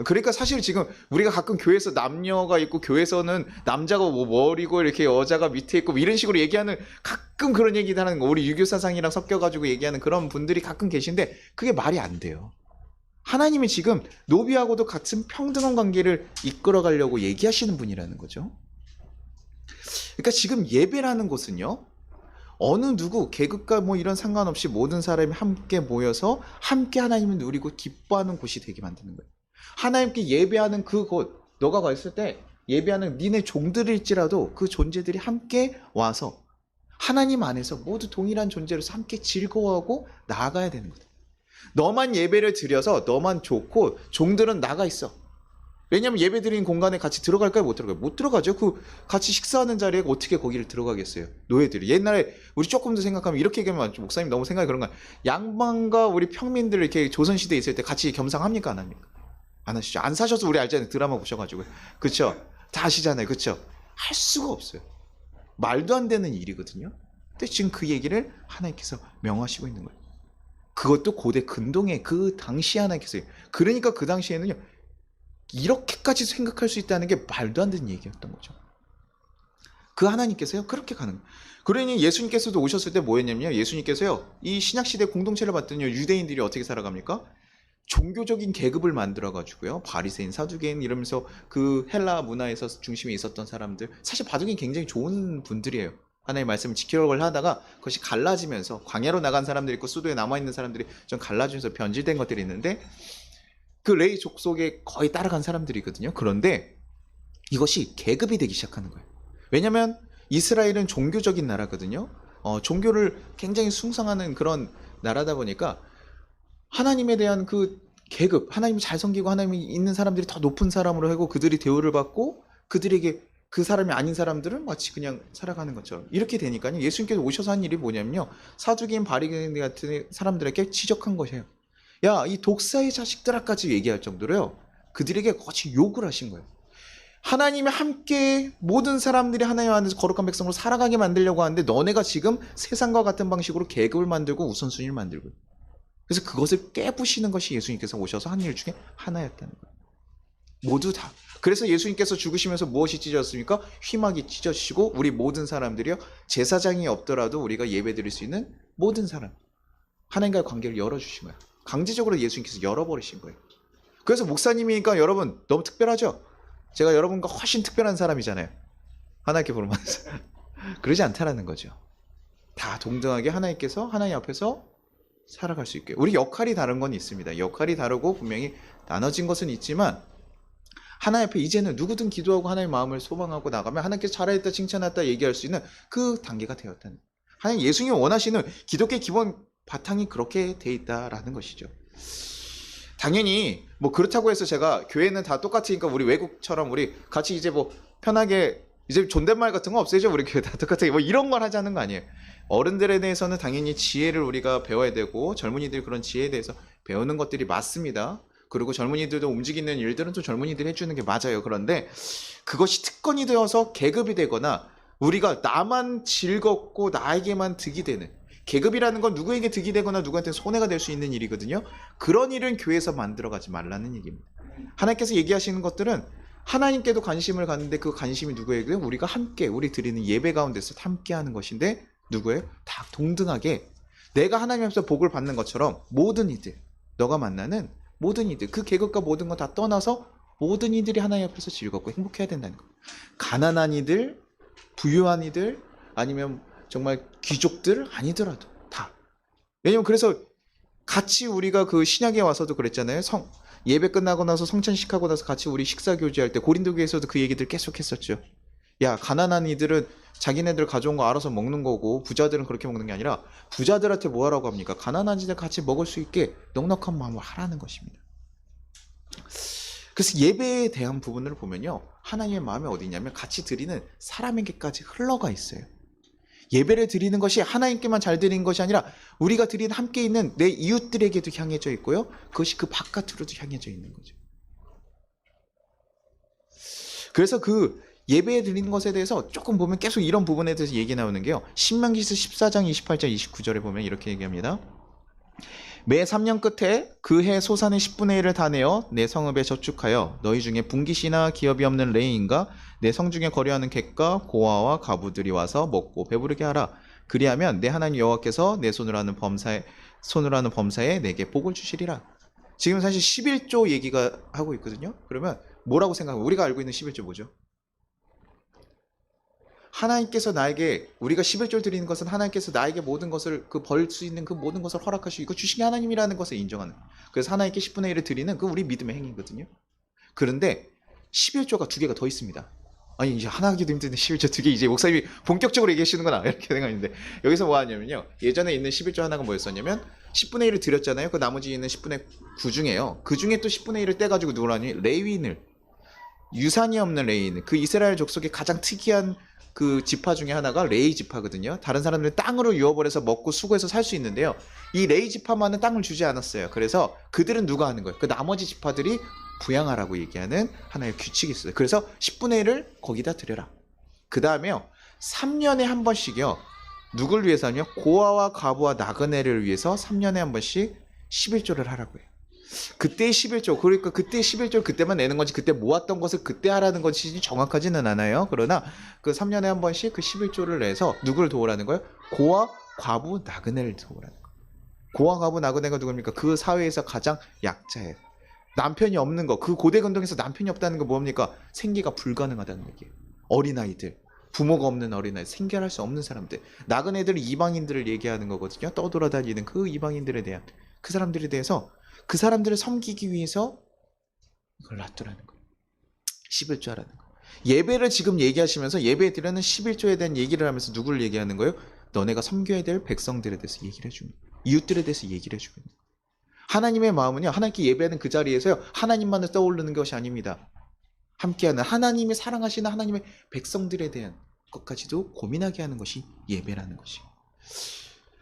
그러니까 사실 지금 우리가 가끔 교회에서 남녀가 있고 교회에서는 남자가 뭐 머리고 이렇게 여자가 밑에 있고 뭐 이런 식으로 얘기하는 가끔 그런 얘기도 하는 거 우리 유교 사상이랑 섞여가지고 얘기하는 그런 분들이 가끔 계신데 그게 말이 안 돼요. 하나님이 지금 노비하고도 같은 평등한 관계를 이끌어가려고 얘기하시는 분이라는 거죠. 그러니까 지금 예배라는 것은요. 어느 누구 계급과 뭐 이런 상관없이 모든 사람이 함께 모여서 함께 하나님을 누리고 기뻐하는 곳이 되게 만드는 거예요. 하나님께 예배하는 그곳 너가 가 있을 때 예배하는 니네 종들일지라도 그 존재들이 함께 와서 하나님 안에서 모두 동일한 존재로서 함께 즐거워하고 나아가야 되는 거다. 너만 예배를 드려서 너만 좋고 종들은 나가 있어. 왜냐하면 예배 드리는 공간에 같이 들어갈까요? 못 들어가요? 못 들어가죠. 그 같이 식사하는 자리에 어떻게 거기를 들어가겠어요? 노예들이. 옛날에 우리 조금 더 생각하면 이렇게 얘기하면 목사님 너무 생각이 그런 거야. 양반과 우리 평민들 이렇게 조선시대에 있을 때 같이 겸상합니까? 안 합니까? 안 하시죠. 안 사셔서 우리 알잖아요. 드라마 보셔가지고. 그쵸? 다 아시잖아요. 그쵸? 할 수가 없어요. 말도 안 되는 일이거든요. 근데 지금 그 얘기를 하나님께서 명하시고 있는 거예요. 그것도 고대 근동에 그 당시에 하나님께서. 그러니까 그 당시에는요. 이렇게까지 생각할 수 있다는 게 말도 안 되는 얘기였던 거죠. 그 하나님께서요. 그렇게 가는 거예요. 그러니 예수님께서도 오셨을 때 뭐였냐면요. 예수님께서요. 이 신약시대 공동체를 봤더니 유대인들이 어떻게 살아갑니까? 종교적인 계급을 만들어가지고요. 바리새인, 사두개인 이러면서 그 헬라 문화에서 중심에 있었던 사람들. 사실 바둑이 굉장히 좋은 분들이에요. 하나님의 말씀을 지키려고 하다가 그것이 갈라지면서 광야로 나간 사람들이 있고 수도에 남아있는 사람들이 좀 갈라지면서 변질된 것들이 있는데 그 레이 족속에 거의 따라간 사람들이거든요. 그런데 이것이 계급이 되기 시작하는 거예요. 왜냐하면 이스라엘은 종교적인 나라거든요. 종교를 굉장히 숭상하는 그런 나라다 보니까 하나님에 대한 그 계급, 하나님을 잘 섬기고 하나님이 있는 사람들이 더 높은 사람으로 하고 그들이 대우를 받고 그들에게 그 사람이 아닌 사람들은 마치 그냥 살아가는 것처럼 이렇게 되니까요. 예수님께서 오셔서 한 일이 뭐냐면요. 사두개인 바리새인 같은 사람들에게 지적한 것이에요. 야, 이 독사의 자식들아까지 얘기할 정도로요. 그들에게 거치 욕을 하신 거예요. 하나님이 함께 모든 사람들이 하나님 안에서 거룩한 백성으로 살아가게 만들려고 하는데 너네가 지금 세상과 같은 방식으로 계급을 만들고 우선순위를 만들고 그래서 그것을 깨부시는 것이 예수님께서 오셔서 한 일 중에 하나였다는 거예요. 모두 다. 그래서 예수님께서 죽으시면서 무엇이 찢어졌습니까? 휘막이 찢어지시고 우리 모든 사람들이요. 제사장이 없더라도 우리가 예배드릴 수 있는 모든 사람. 하나님과의 관계를 열어주신 거예요. 강제적으로 예수님께서 열어버리신 거예요. 그래서 목사님이니까 여러분 너무 특별하죠? 제가 여러분과 훨씬 특별한 사람이잖아요. 하나님께 부르면서. 그러지 않다라는 거죠. 다 동등하게 하나님께서 하나님 앞에서 살아갈 수 있게. 우리 역할이 다른 건 있습니다. 역할이 다르고 분명히 나눠진 것은 있지만 하나님 앞에 이제는 누구든 기도하고 하나님의 마음을 소망하고 나가면 하나님께서 잘했다 칭찬했다 얘기할 수 있는 그 단계가 되었다는 거예요. 하나님 예수님이 원하시는 기독교의 기본 바탕이 그렇게 돼 있다라는 것이죠. 당연히 뭐 그렇다고 해서 제가 교회는 다 똑같으니까 우리 외국처럼 우리 같이 이제 뭐 편하게 이제 존댓말 같은 거 없애죠. 우리 교회 다 똑같게 뭐 이런 걸 하자는 거 아니에요. 어른들에 대해서는 당연히 지혜를 우리가 배워야 되고 젊은이들이 그런 지혜에 대해서 배우는 것들이 맞습니다. 그리고 젊은이들도 움직이는 일들은 또 젊은이들이 해주는 게 맞아요. 그런데 그것이 특권이 되어서 계급이 되거나 우리가 나만 즐겁고 나에게만 득이 되는 계급이라는 건 누구에게 득이 되거나 누구한테 손해가 될 수 있는 일이거든요. 그런 일은 교회에서 만들어가지 말라는 얘기입니다. 하나님께서 얘기하시는 것들은 하나님께도 관심을 갖는데 그 관심이 누구에게? 우리가 함께 우리 드리는 예배 가운데서 함께 하는 것인데 누구예요? 다 동등하게 내가 하나님 앞에서 복을 받는 것처럼 모든 이들 너가 만나는 모든 이들 그 계급과 모든 거 다 떠나서 모든 이들이 하나님 앞에서 즐겁고 행복해야 된다는 거예요. 가난한 이들, 부유한 이들 아니면 정말 귀족들 아니더라도 다. 왜냐면 그래서 같이 우리가 그 신약에 와서도 그랬잖아요. 예배 끝나고 나서 성찬식 하고 나서 같이 우리 식사 교제할 때 고린도 교회에서도 그 얘기들 계속 했었죠. 야, 가난한 이들은 자기네들 가져온 거 알아서 먹는 거고 부자들은 그렇게 먹는 게 아니라 부자들한테 뭐 하라고 합니까? 가난한 이들 같이 먹을 수 있게 넉넉한 마음을 하라는 것입니다. 그래서 예배에 대한 부분을 보면요. 하나님의 마음이 어디 있냐면 같이 드리는 사람에게까지 흘러가 있어요. 예배를 드리는 것이 하나님께만 잘 드리는 것이 아니라 우리가 드리는 함께 있는 내 이웃들에게도 향해져 있고요. 그것이 그 바깥으로도 향해져 있는 거죠. 그래서 그 예배에 드리는 것에 대해서 조금 보면 계속 이런 부분에 대해서 얘기 나오는 게요. 신명기서 14장 28절 29절에 보면 이렇게 얘기합니다. 매 3년 끝에 그 해 소산의 10분의 1을 다 내어 내 성읍에 저축하여 너희 중에 분깃이나 기업이 없는 레위인과 내 성 중에 거류하는 객과 고아와 가부들이 와서 먹고 배부르게 하라. 그리하면 내 하나님 여호와께서 내 손으로 하는 범사에 내게 복을 주시리라. 지금 사실 11조 얘기가 하고 있거든요. 그러면 뭐라고 생각하면 우리가 알고 있는 11조 뭐죠? 하나님께서 나에게, 우리가 11조를 드리는 것은 하나님께서 나에게 모든 것을, 그 벌 수 있는 그 모든 것을 허락하시고 이거 주신 게 하나님이라는 것을 인정하는, 그래서 하나님께 10분의 1을 드리는 그 우리 믿음의 행위거든요. 그런데 11조가 두 개가 더 있습니다. 아니 이제 하나 하기도 힘든데 11조 두 개, 이제 목사님이 본격적으로 얘기하시는구나 이렇게 생각했는데, 여기서 뭐 하냐면요, 예전에 있는 11조 하나가 뭐였었냐면 10분의 1을 드렸잖아요. 그 나머지 있는 10분의 9 중에요, 그 중에 또 10분의 1을 떼가지고 누구라니, 레위인을, 유산이 없는 레위인, 그 이스라엘 족속의 가장 특이한 그 지파 중에 하나가 레위 지파거든요. 다른 사람들은 땅으로 유업을 해서 먹고 수고해서 살 수 있는데요, 이 레위 지파만은 땅을 주지 않았어요. 그래서 그들은 누가 하는 거예요? 그 나머지 지파들이 부양하라고 얘기하는 하나의 규칙이 있어요. 그래서 10분의 1을 거기다 드려라. 그 다음에요, 3년에 한 번씩이요, 누굴 위해서 하냐, 고아와 가부와 나그네를 위해서 3년에 한 번씩 11조를 하라고 해요. 그때 11조, 그러니까 그때 11조를 그때만 내는 건지 그때 모았던 것을 그때 하라는 것이 정확하지는 않아요. 그러나 그 3년에 한 번씩 그 11조를 내서 누구를 도우라는 거예요? 고아, 과부, 나그네를 도우라는 거예요. 고아, 과부, 나그네가 누굽니까? 그 사회에서 가장 약자예요. 남편이 없는 거, 그 고대 근동에서 남편이 없다는 거 뭡니까? 생계가 불가능하다는 얘기예요. 어린아이들, 부모가 없는 어린아이, 생계할 수 없는 사람들, 나그네들은 이방인들을 얘기하는 거거든요. 떠돌아다니는 그 이방인들에 대한, 그 사람들에 대해서, 그 사람들을 섬기기 위해서 이걸 놔두라는 거예요. 11조 하라는 거예요. 예배를 지금 얘기하시면서 예배 드리는 11조에 대한 얘기를 하면서 누구를 얘기하는 거예요? 너네가 섬겨야 될 백성들에 대해서 얘기를 해주는 거예요. 이웃들에 대해서 얘기를 해주는 거예요. 하나님의 마음은요, 하나님께 예배하는 그 자리에서요, 하나님만을 떠오르는 것이 아닙니다. 함께하는, 하나님이 사랑하시는 하나님의 백성들에 대한 것까지도 고민하게 하는 것이 예배라는 것이에요.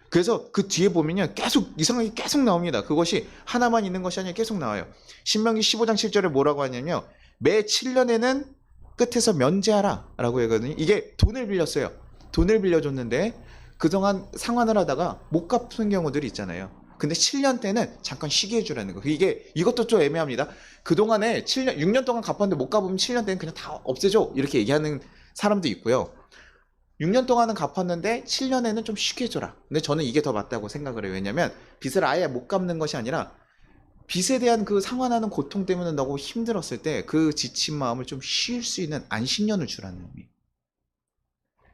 그래서 그 뒤에 보면요, 계속 이상하게 계속 나옵니다. 그것이 하나만 있는 것이 아니라 계속 나와요. 신명기 15장 7절에 뭐라고 하냐면요, 매 7년에는 끝에서 면제하라 라고 하거든요. 이게 돈을 빌렸어요. 돈을 빌려줬는데 그동안 상환을 하다가 못 갚은 경우들이 있잖아요. 근데 7년 때는 잠깐 쉬게 해주라는 거. 이것도 좀 애매합니다. 그동안에 7년, 6년 동안 갚았는데 못 갚으면 7년 때는 그냥 다 없애줘, 이렇게 얘기하는 사람도 있고요. 6년 동안은 갚았는데 7년에는 좀 쉬게 해줘라. 근데 저는 이게 더 맞다고 생각을 해요. 왜냐면 빚을 아예 못 갚는 것이 아니라 빚에 대한 그 상환하는 고통 때문에 너무 힘들었을 때 그 지친 마음을 좀 쉴 수 있는 안식년을 주라는 의미.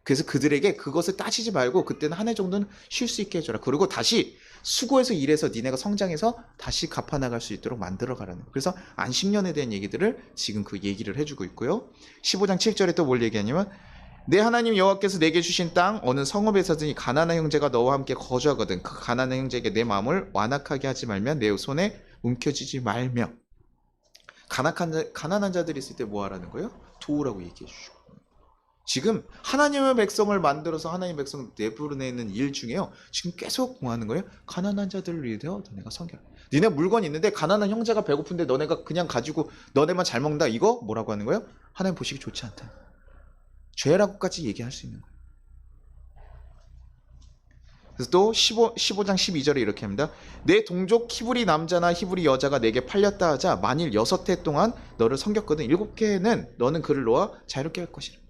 그래서 그들에게 그것을 따지지 말고 그때는 한 해 정도는 쉴 수 있게 해줘라. 그리고 다시 수고해서 일해서 니네가 성장해서 다시 갚아나갈 수 있도록 만들어가라는 거예요. 그래서 안식년에 대한 얘기들을 지금 그 얘기를 해주고 있고요. 15장 7절에 또 뭘 얘기하냐면, 내 하나님 여호와께서 내게 주신 땅 어느 성읍에서든지 가나안 형제가 너와 함께 거주하거든 그 가나안 형제에게 내 마음을 완악하게 하지 말며 내 손에 움켜쥐지 말며. 가난한 자들이 있을 때 뭐 하라는 거예요? 도우라고 얘기해 주시고, 지금 하나님의 백성을 만들어서 하나님의 백성을 내부르내는 일 중에요, 지금 계속 뭐 하는 거예요? 가난한 자들을 위하여 너네가 섬겨라. 니네 물건 있는데 가난한 형제가 배고픈데 너네가 그냥 가지고 너네만 잘 먹는다, 이거 뭐라고 하는 거예요? 하나님 보시기 좋지 않다, 죄라고까지 얘기할 수 있는 거예요. 그래서 또 15장 12절에 이렇게 합니다. 내 동족 히브리 남자나 히브리 여자가 내게 팔렸다 하자 만일 6해 동안 너를 섬겼거든 7해는 너는 그를 놓아 자유롭게 할 것이라.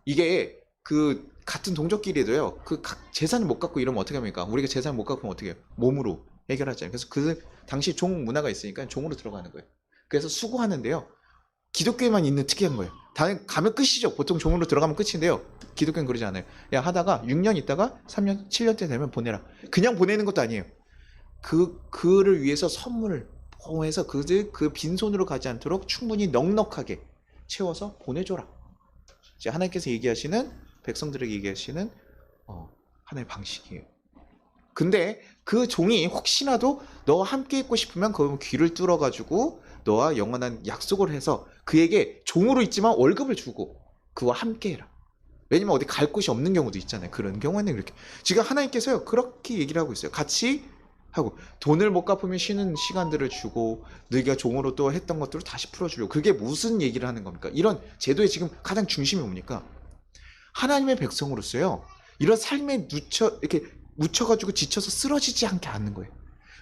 이게 그 같은 동족끼리도요, 그 재산을 못 갖고 이러면 어떻게 합니까? 우리가 재산을 못 갖고 어떻게 해요? 몸으로 해결하잖아요. 그래서 그 당시 종 문화가 있으니까 종으로 들어가는 거예요. 그래서 수고하는데요, 기독교에만 있는 특이한 거예요. 가면 끝이죠. 보통 종으로 들어가면 끝인데요, 기독교는 그러지 않아요. 야, 하다가 6년 있다가 3년, 7년 때 되면 보내라. 그냥 보내는 것도 아니에요. 그를 위해서 선물을 보호해서 그 빈손으로 가지 않도록 충분히 넉넉하게 채워서 보내줘라. 하나님께서 얘기하시는, 백성들에게 얘기하시는 하나의 방식이에요. 근데 그 종이 혹시나도 너와 함께 있고 싶으면 그 귀를 뚫어가지고 너와 영원한 약속을 해서 그에게 종으로 있지만 월급을 주고 그와 함께 해라. 왜냐면 어디 갈 곳이 없는 경우도 있잖아요. 그런 경우에는 이렇게 지금 하나님께서요 그렇게 얘기를 하고 있어요. 같이 하고 돈을 못 갚으면 쉬는 시간들을 주고 네가 종으로 또 했던 것들을 다시 풀어주려고. 그게 무슨 얘기를 하는 겁니까? 이런 제도의 지금 가장 중심이 뭡니까? 하나님의 백성으로서요 이런 삶에 이렇게 묻혀가지고 지쳐서 쓰러지지 않게 하는 거예요.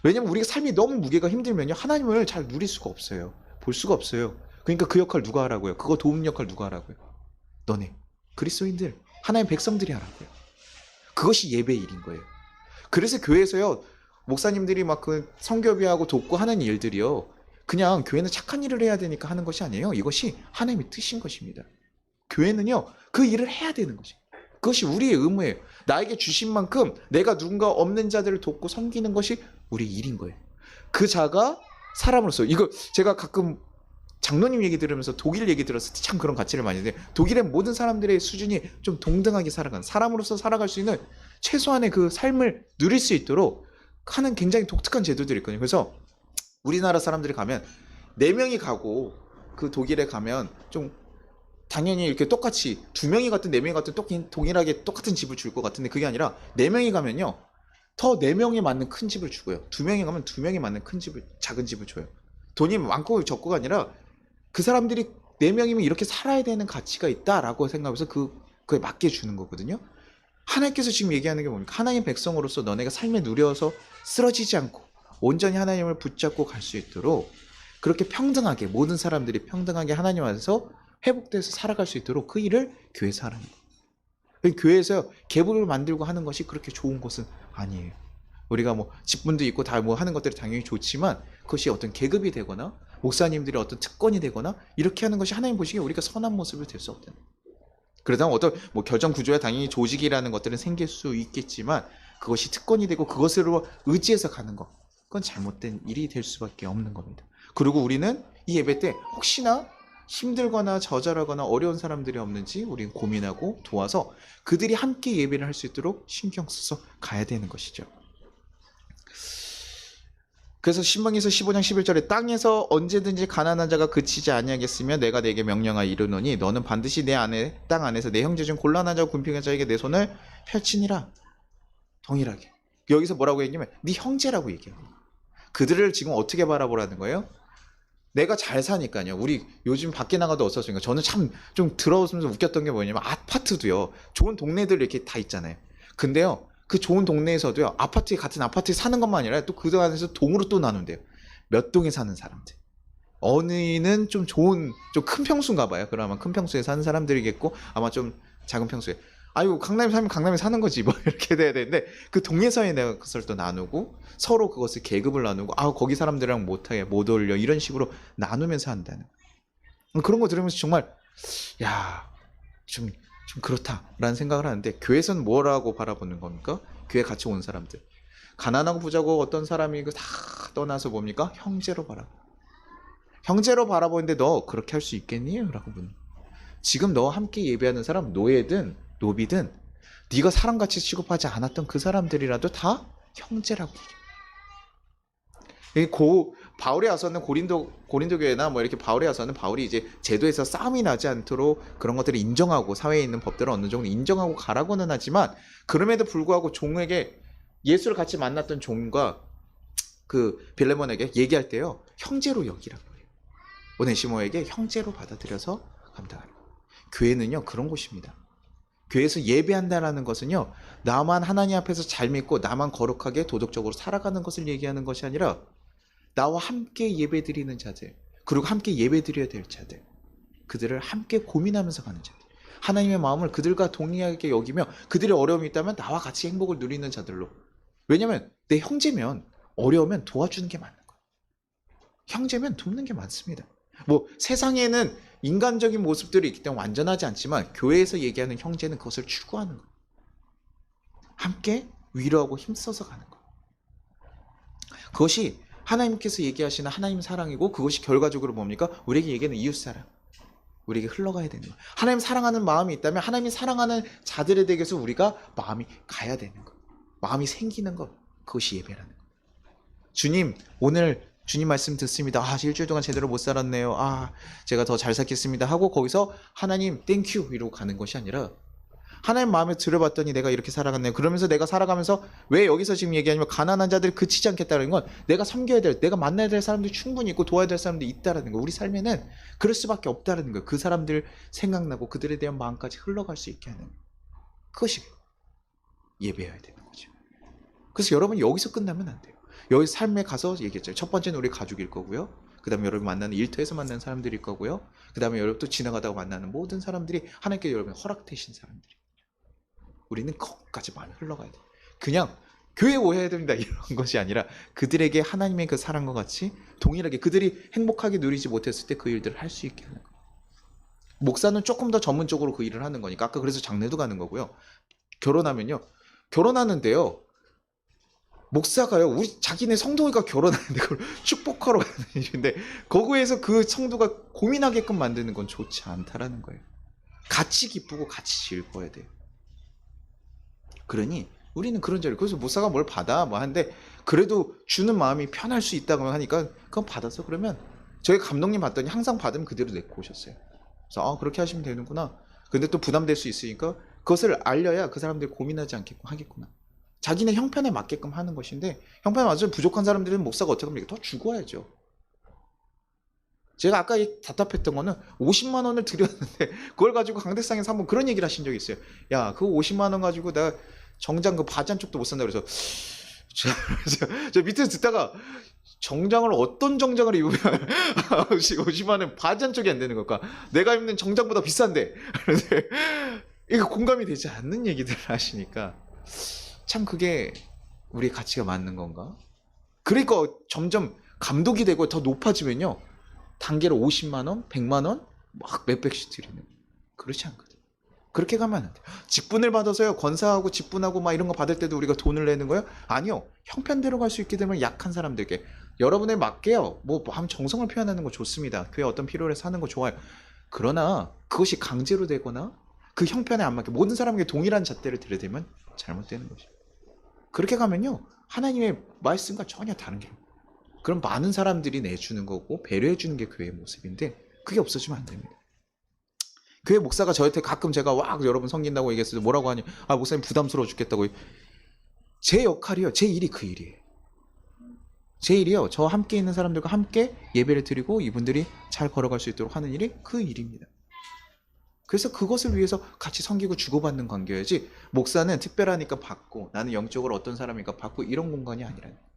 왜냐면 우리가 삶이 너무 무게가 힘들면요, 하나님을 잘 누릴 수가 없어요. 볼 수가 없어요. 그러니까 그 역할 누가 하라고요? 그거 도움 역할 누가 하라고요? 너네 그리스도인들, 하나님 백성들이 하라고요. 그것이 예배의 일인 거예요. 그래서 교회에서요, 목사님들이 막 그 성교비하고 돕고 하는 일들이요, 그냥 교회는 착한 일을 해야 되니까 하는 것이 아니에요. 이것이 하나님의 뜻인 것입니다. 교회는요, 그 일을 해야 되는 거지. 그것이 우리의 의무예요. 나에게 주신 만큼 내가 누군가 없는 자들을 돕고 섬기는 것이 우리의 일인 거예요. 그 자가 사람으로서, 이거 제가 가끔 장로님 얘기 들으면서 독일 얘기 들었을 때 참 그런 가치를 많이 해요. 독일의 모든 사람들의 수준이 좀 동등하게 살아가는, 사람으로서 살아갈 수 있는 최소한의 그 삶을 누릴 수 있도록 하는 굉장히 독특한 제도들이 있거든요. 그래서 우리나라 사람들이 가면 4명이 가고 그 독일에 가면 좀 당연히 이렇게 똑같이 2명이 갔든 4명이 갔든 동일하게 똑같은 집을 줄 것 같은데, 그게 아니라 4명이 가면요, 더 4명에 맞는 큰 집을 주고요, 2명이 가면 2명에 맞는 큰 집을, 작은 집을 줘요. 돈이 많고 적고가 아니라 그 사람들이 4명이면 이렇게 살아야 되는 가치가 있다라고 생각해서 그거에 맞게 주는 거거든요. 하나님께서 지금 얘기하는 게 뭡니까? 하나님 백성으로서 너네가 삶에 누려서 쓰러지지 않고 온전히 하나님을 붙잡고 갈 수 있도록, 그렇게 평등하게, 모든 사람들이 평등하게 하나님 안에서 회복돼서 살아갈 수 있도록 그 일을 교회에서 하라는 거예요. 교회에서 계급을 만들고 하는 것이 그렇게 좋은 것은 아니에요. 우리가 뭐 직분도 있고 다 뭐 하는 것들이 당연히 좋지만, 그것이 어떤 계급이 되거나 목사님들이 어떤 특권이 되거나 이렇게 하는 것이 하나님 보시기에 우리가 선한 모습을 될 수 없다는 거예요. 그러다 어떤 뭐 결정 구조야 당연히 조직이라는 것들은 생길 수 있겠지만, 그것이 특권이 되고 그것으로 의지해서 가는 것, 그건 잘못된 일이 될 수밖에 없는 겁니다. 그리고 우리는 이 예배 때 혹시나 힘들거나 저절하거나 어려운 사람들이 없는지 우리는 고민하고 도와서 그들이 함께 예배를 할 수 있도록 신경 써서 가야 되는 것이죠. 그래서 신명기서 15장 11절에 땅에서 언제든지 가난한 자가 그치지 아니하겠으며 내가 내게 명령하여 이르노니 너는 반드시 내 안에 땅 안에서 내 형제 중 곤란한 자와 굶평한 자에게 내 손을 펼치니라. 동일하게 여기서 뭐라고 얘기하면 네 형제라고 얘기해요. 그들을 지금 어떻게 바라보라는 거예요? 내가 잘 사니까요. 우리 요즘 밖에 나가도 어쩌니까 저는 참 좀 들어오면서 웃겼던 게 뭐냐면, 아파트도요, 좋은 동네들 이렇게 다 있잖아요. 근데요, 그 좋은 동네에서도요, 아파트에, 같은 아파트에 사는 것만 아니라 또 그 안에서 동으로 또 나눈대요. 몇 동에 사는 사람들. 어느는 좀 좋은, 좀 큰 평수인가 봐요. 그러면 큰 평수에 사는 사람들이겠고, 아마 좀 작은 평수에. 아유, 강남에 살면 강남에 사는 거지 뭐 이렇게 돼야 되는데, 그 동네서에 내가 그것을 또 나누고 서로 그것을 계급을 나누고, 아 거기 사람들이랑 못하게 못 어울려, 이런 식으로 나누면서 한다는, 그런 거 들으면서 정말 좀 그렇다라는 생각을 하는데, 교회에서는 뭐라고 바라보는 겁니까? 교회 같이 온 사람들, 가난하고 부자고 어떤 사람이 다 떠나서 뭡니까? 형제로 바라보. 형제로 바라보는데 너 그렇게 할 수 있겠니? 라고 묻는. 지금 너와 함께 예배하는 사람, 노예든 노비든 네가 사람같이 취급하지 않았던 그 사람들이라도 다 형제라고. 바울에 와서는 고린도 교회나 뭐 이렇게 바울에 와서는 바울이 이제 제도에서 싸움이 나지 않도록 그런 것들을 인정하고, 사회에 있는 법들을 어느 정도 인정하고 가라고는 하지만, 그럼에도 불구하고 종에게, 예수를 같이 만났던 종과 그 빌레몬에게 얘기할 때요, 형제로 여기라고 해요. 오네시모에게 형제로 받아들여서 감당하는 거예요. 교회는요 그런 곳입니다. 교회에서 예배한다라는 것은요, 나만 하나님 앞에서 잘 믿고 나만 거룩하게 도덕적으로 살아가는 것을 얘기하는 것이 아니라, 나와 함께 예배드리는 자들, 그리고 함께 예배드려야 될 자들, 그들을 함께 고민하면서 가는 자들, 하나님의 마음을 그들과 동의하게 여기며 그들의 어려움이 있다면 나와 같이 행복을 누리는 자들로. 왜냐면 내 형제면 어려우면 도와주는 게 맞는 거예요. 형제면 돕는 게 많습니다. 뭐 세상에는 인간적인 모습들이 있기 때문에 완전하지 않지만, 교회에서 얘기하는 형제는 그것을 추구하는 거예요. 함께 위로하고 힘써서 가는 거예요. 그것이 하나님께서 얘기하시는 하나님 사랑이고, 그것이 결과적으로 뭡니까? 우리에게 얘기하는 이웃사랑, 우리에게 흘러가야 되는 거예요. 하나님 사랑하는 마음이 있다면 하나님이 사랑하는 자들에 대해서 우리가 마음이 가야 되는 거예요. 마음이 생기는 것, 그것이 예배라는 거예요. 주님, 오늘 주님 말씀 듣습니다. 일주일 동안 제대로 못 살았네요. 제가 더 잘 살겠습니다 하고 거기서 하나님 땡큐 이러고 가는 것이 아니라, 하나님 마음에 들어봤더니 내가 이렇게 살아갔네요. 그러면서 내가 살아가면서, 왜 여기서 지금 얘기하냐면 가난한 자들이 그치지 않겠다는 건, 내가 섬겨야 될, 내가 만나야 될 사람들이 충분히 있고 도와야 될 사람들이 있다라는 거. 우리 삶에는 그럴 수밖에 없다라는 거예요. 그 사람들 생각나고 그들에 대한 마음까지 흘러갈 수 있게 하는, 그것이 예배여야 되는 거죠. 그래서 여러분 여기서 끝나면 안 돼요. 여기 삶에 가서 얘기했죠. 첫 번째는 우리 가족일 거고요. 그 다음에 여러분 만나는 일터에서 만나는 사람들일 거고요. 그 다음에 여러분 또 지나가다가 만나는 모든 사람들이 하나님께 여러분 허락되신 사람들이. 우리는 거기까지 마음이 흘러가야 돼. 그냥 교회 오해야 됩니다 이런 것이 아니라 그들에게 하나님의 그 사랑과 같이 동일하게 그들이 행복하게 누리지 못했을 때 그 일들을 할 수 있게 하는 거예요. 목사는 조금 더 전문적으로 그 일을 하는 거니까 아까 그래서 장례도 가는 거고요. 결혼하면요. 결혼하는데요. 목사가요. 우리 자기네 성도가 결혼하는데 그걸 축복하러 가는 일인데 거기에서 그 성도가 고민하게끔 만드는 건 좋지 않다라는 거예요. 같이 기쁘고 같이 즐거워야 돼요. 그러니 우리는 그런 자리 그래서 목사가 뭘 받아 뭐 하는데 그래도 주는 마음이 편할 수 있다고 하니까 그건 받았어. 그러면 저희 감독님 봤더니 항상 받으면 그대로 내고 오셨어요. 그래서 그렇게 하시면 되는구나. 근데 또 부담될 수 있으니까 그것을 알려야 그 사람들이 고민하지 않겠고 하겠구나. 자기네 형편에 맞게끔 하는 것인데 형편에 맞으면 부족한 사람들은 목사가 어떻게 하면 더 죽어야죠. 제가 아까 답답했던 거는 50만 원을 드렸는데 그걸 가지고 강대상에서 한번 그런 얘기를 하신 적이 있어요. 야, 그 50만 원 가지고 내가 정장 그 바지 한쪽도 못 산다 그래서 저 밑에서 듣다가 정장을 어떤 정장을 입으면 50만 원 바지 한쪽이 안 되는 걸까? 내가 입는 정장보다 비싼데. 그런데 이거 공감이 되지 않는 얘기들을 하시니까 참 그게 우리의 가치가 맞는 건가? 그러니까 점점 감독이 되고 더 높아지면요. 단계로 50만 원, 100만 원 막 몇백씩 드리는 거예요. 그렇지 않거든. 그렇게 가면 안 돼요. 직분을 받아서요. 권사하고 직분하고 막 이런 거 받을 때도 우리가 돈을 내는 거예요? 아니요. 형편대로 갈 수 있게 되면 약한 사람들에게 여러분에 맞게요. 뭐 하면 정성을 표현하는 거 좋습니다. 교회 어떤 필요를 사는 거 좋아요. 그러나 그것이 강제로 되거나 그 형편에 안 맞게 모든 사람에게 동일한 잣대를 들이대면 잘못되는 거죠. 그렇게 가면요. 하나님의 말씀과 전혀 다른 게 그럼 많은 사람들이 내주는 거고 배려해 주는 게 교회의 모습인데 그게 없어지면 안 됩니다. 교회 목사가 저한테 가끔 제가 여러분 섬긴다고 얘기했을 때 뭐라고 하니 목사님 부담스러워 죽겠다고. 제 역할이요. 제 일이 그 일이에요. 제 일이요. 저 함께 있는 사람들과 함께 예배를 드리고 이분들이 잘 걸어갈 수 있도록 하는 일이 그 일입니다. 그래서 그것을 위해서 같이 섬기고 주고받는 관계여야지 목사는 특별하니까 받고 나는 영적으로 어떤 사람이니까 받고 이런 공간이 아니라는 거예요.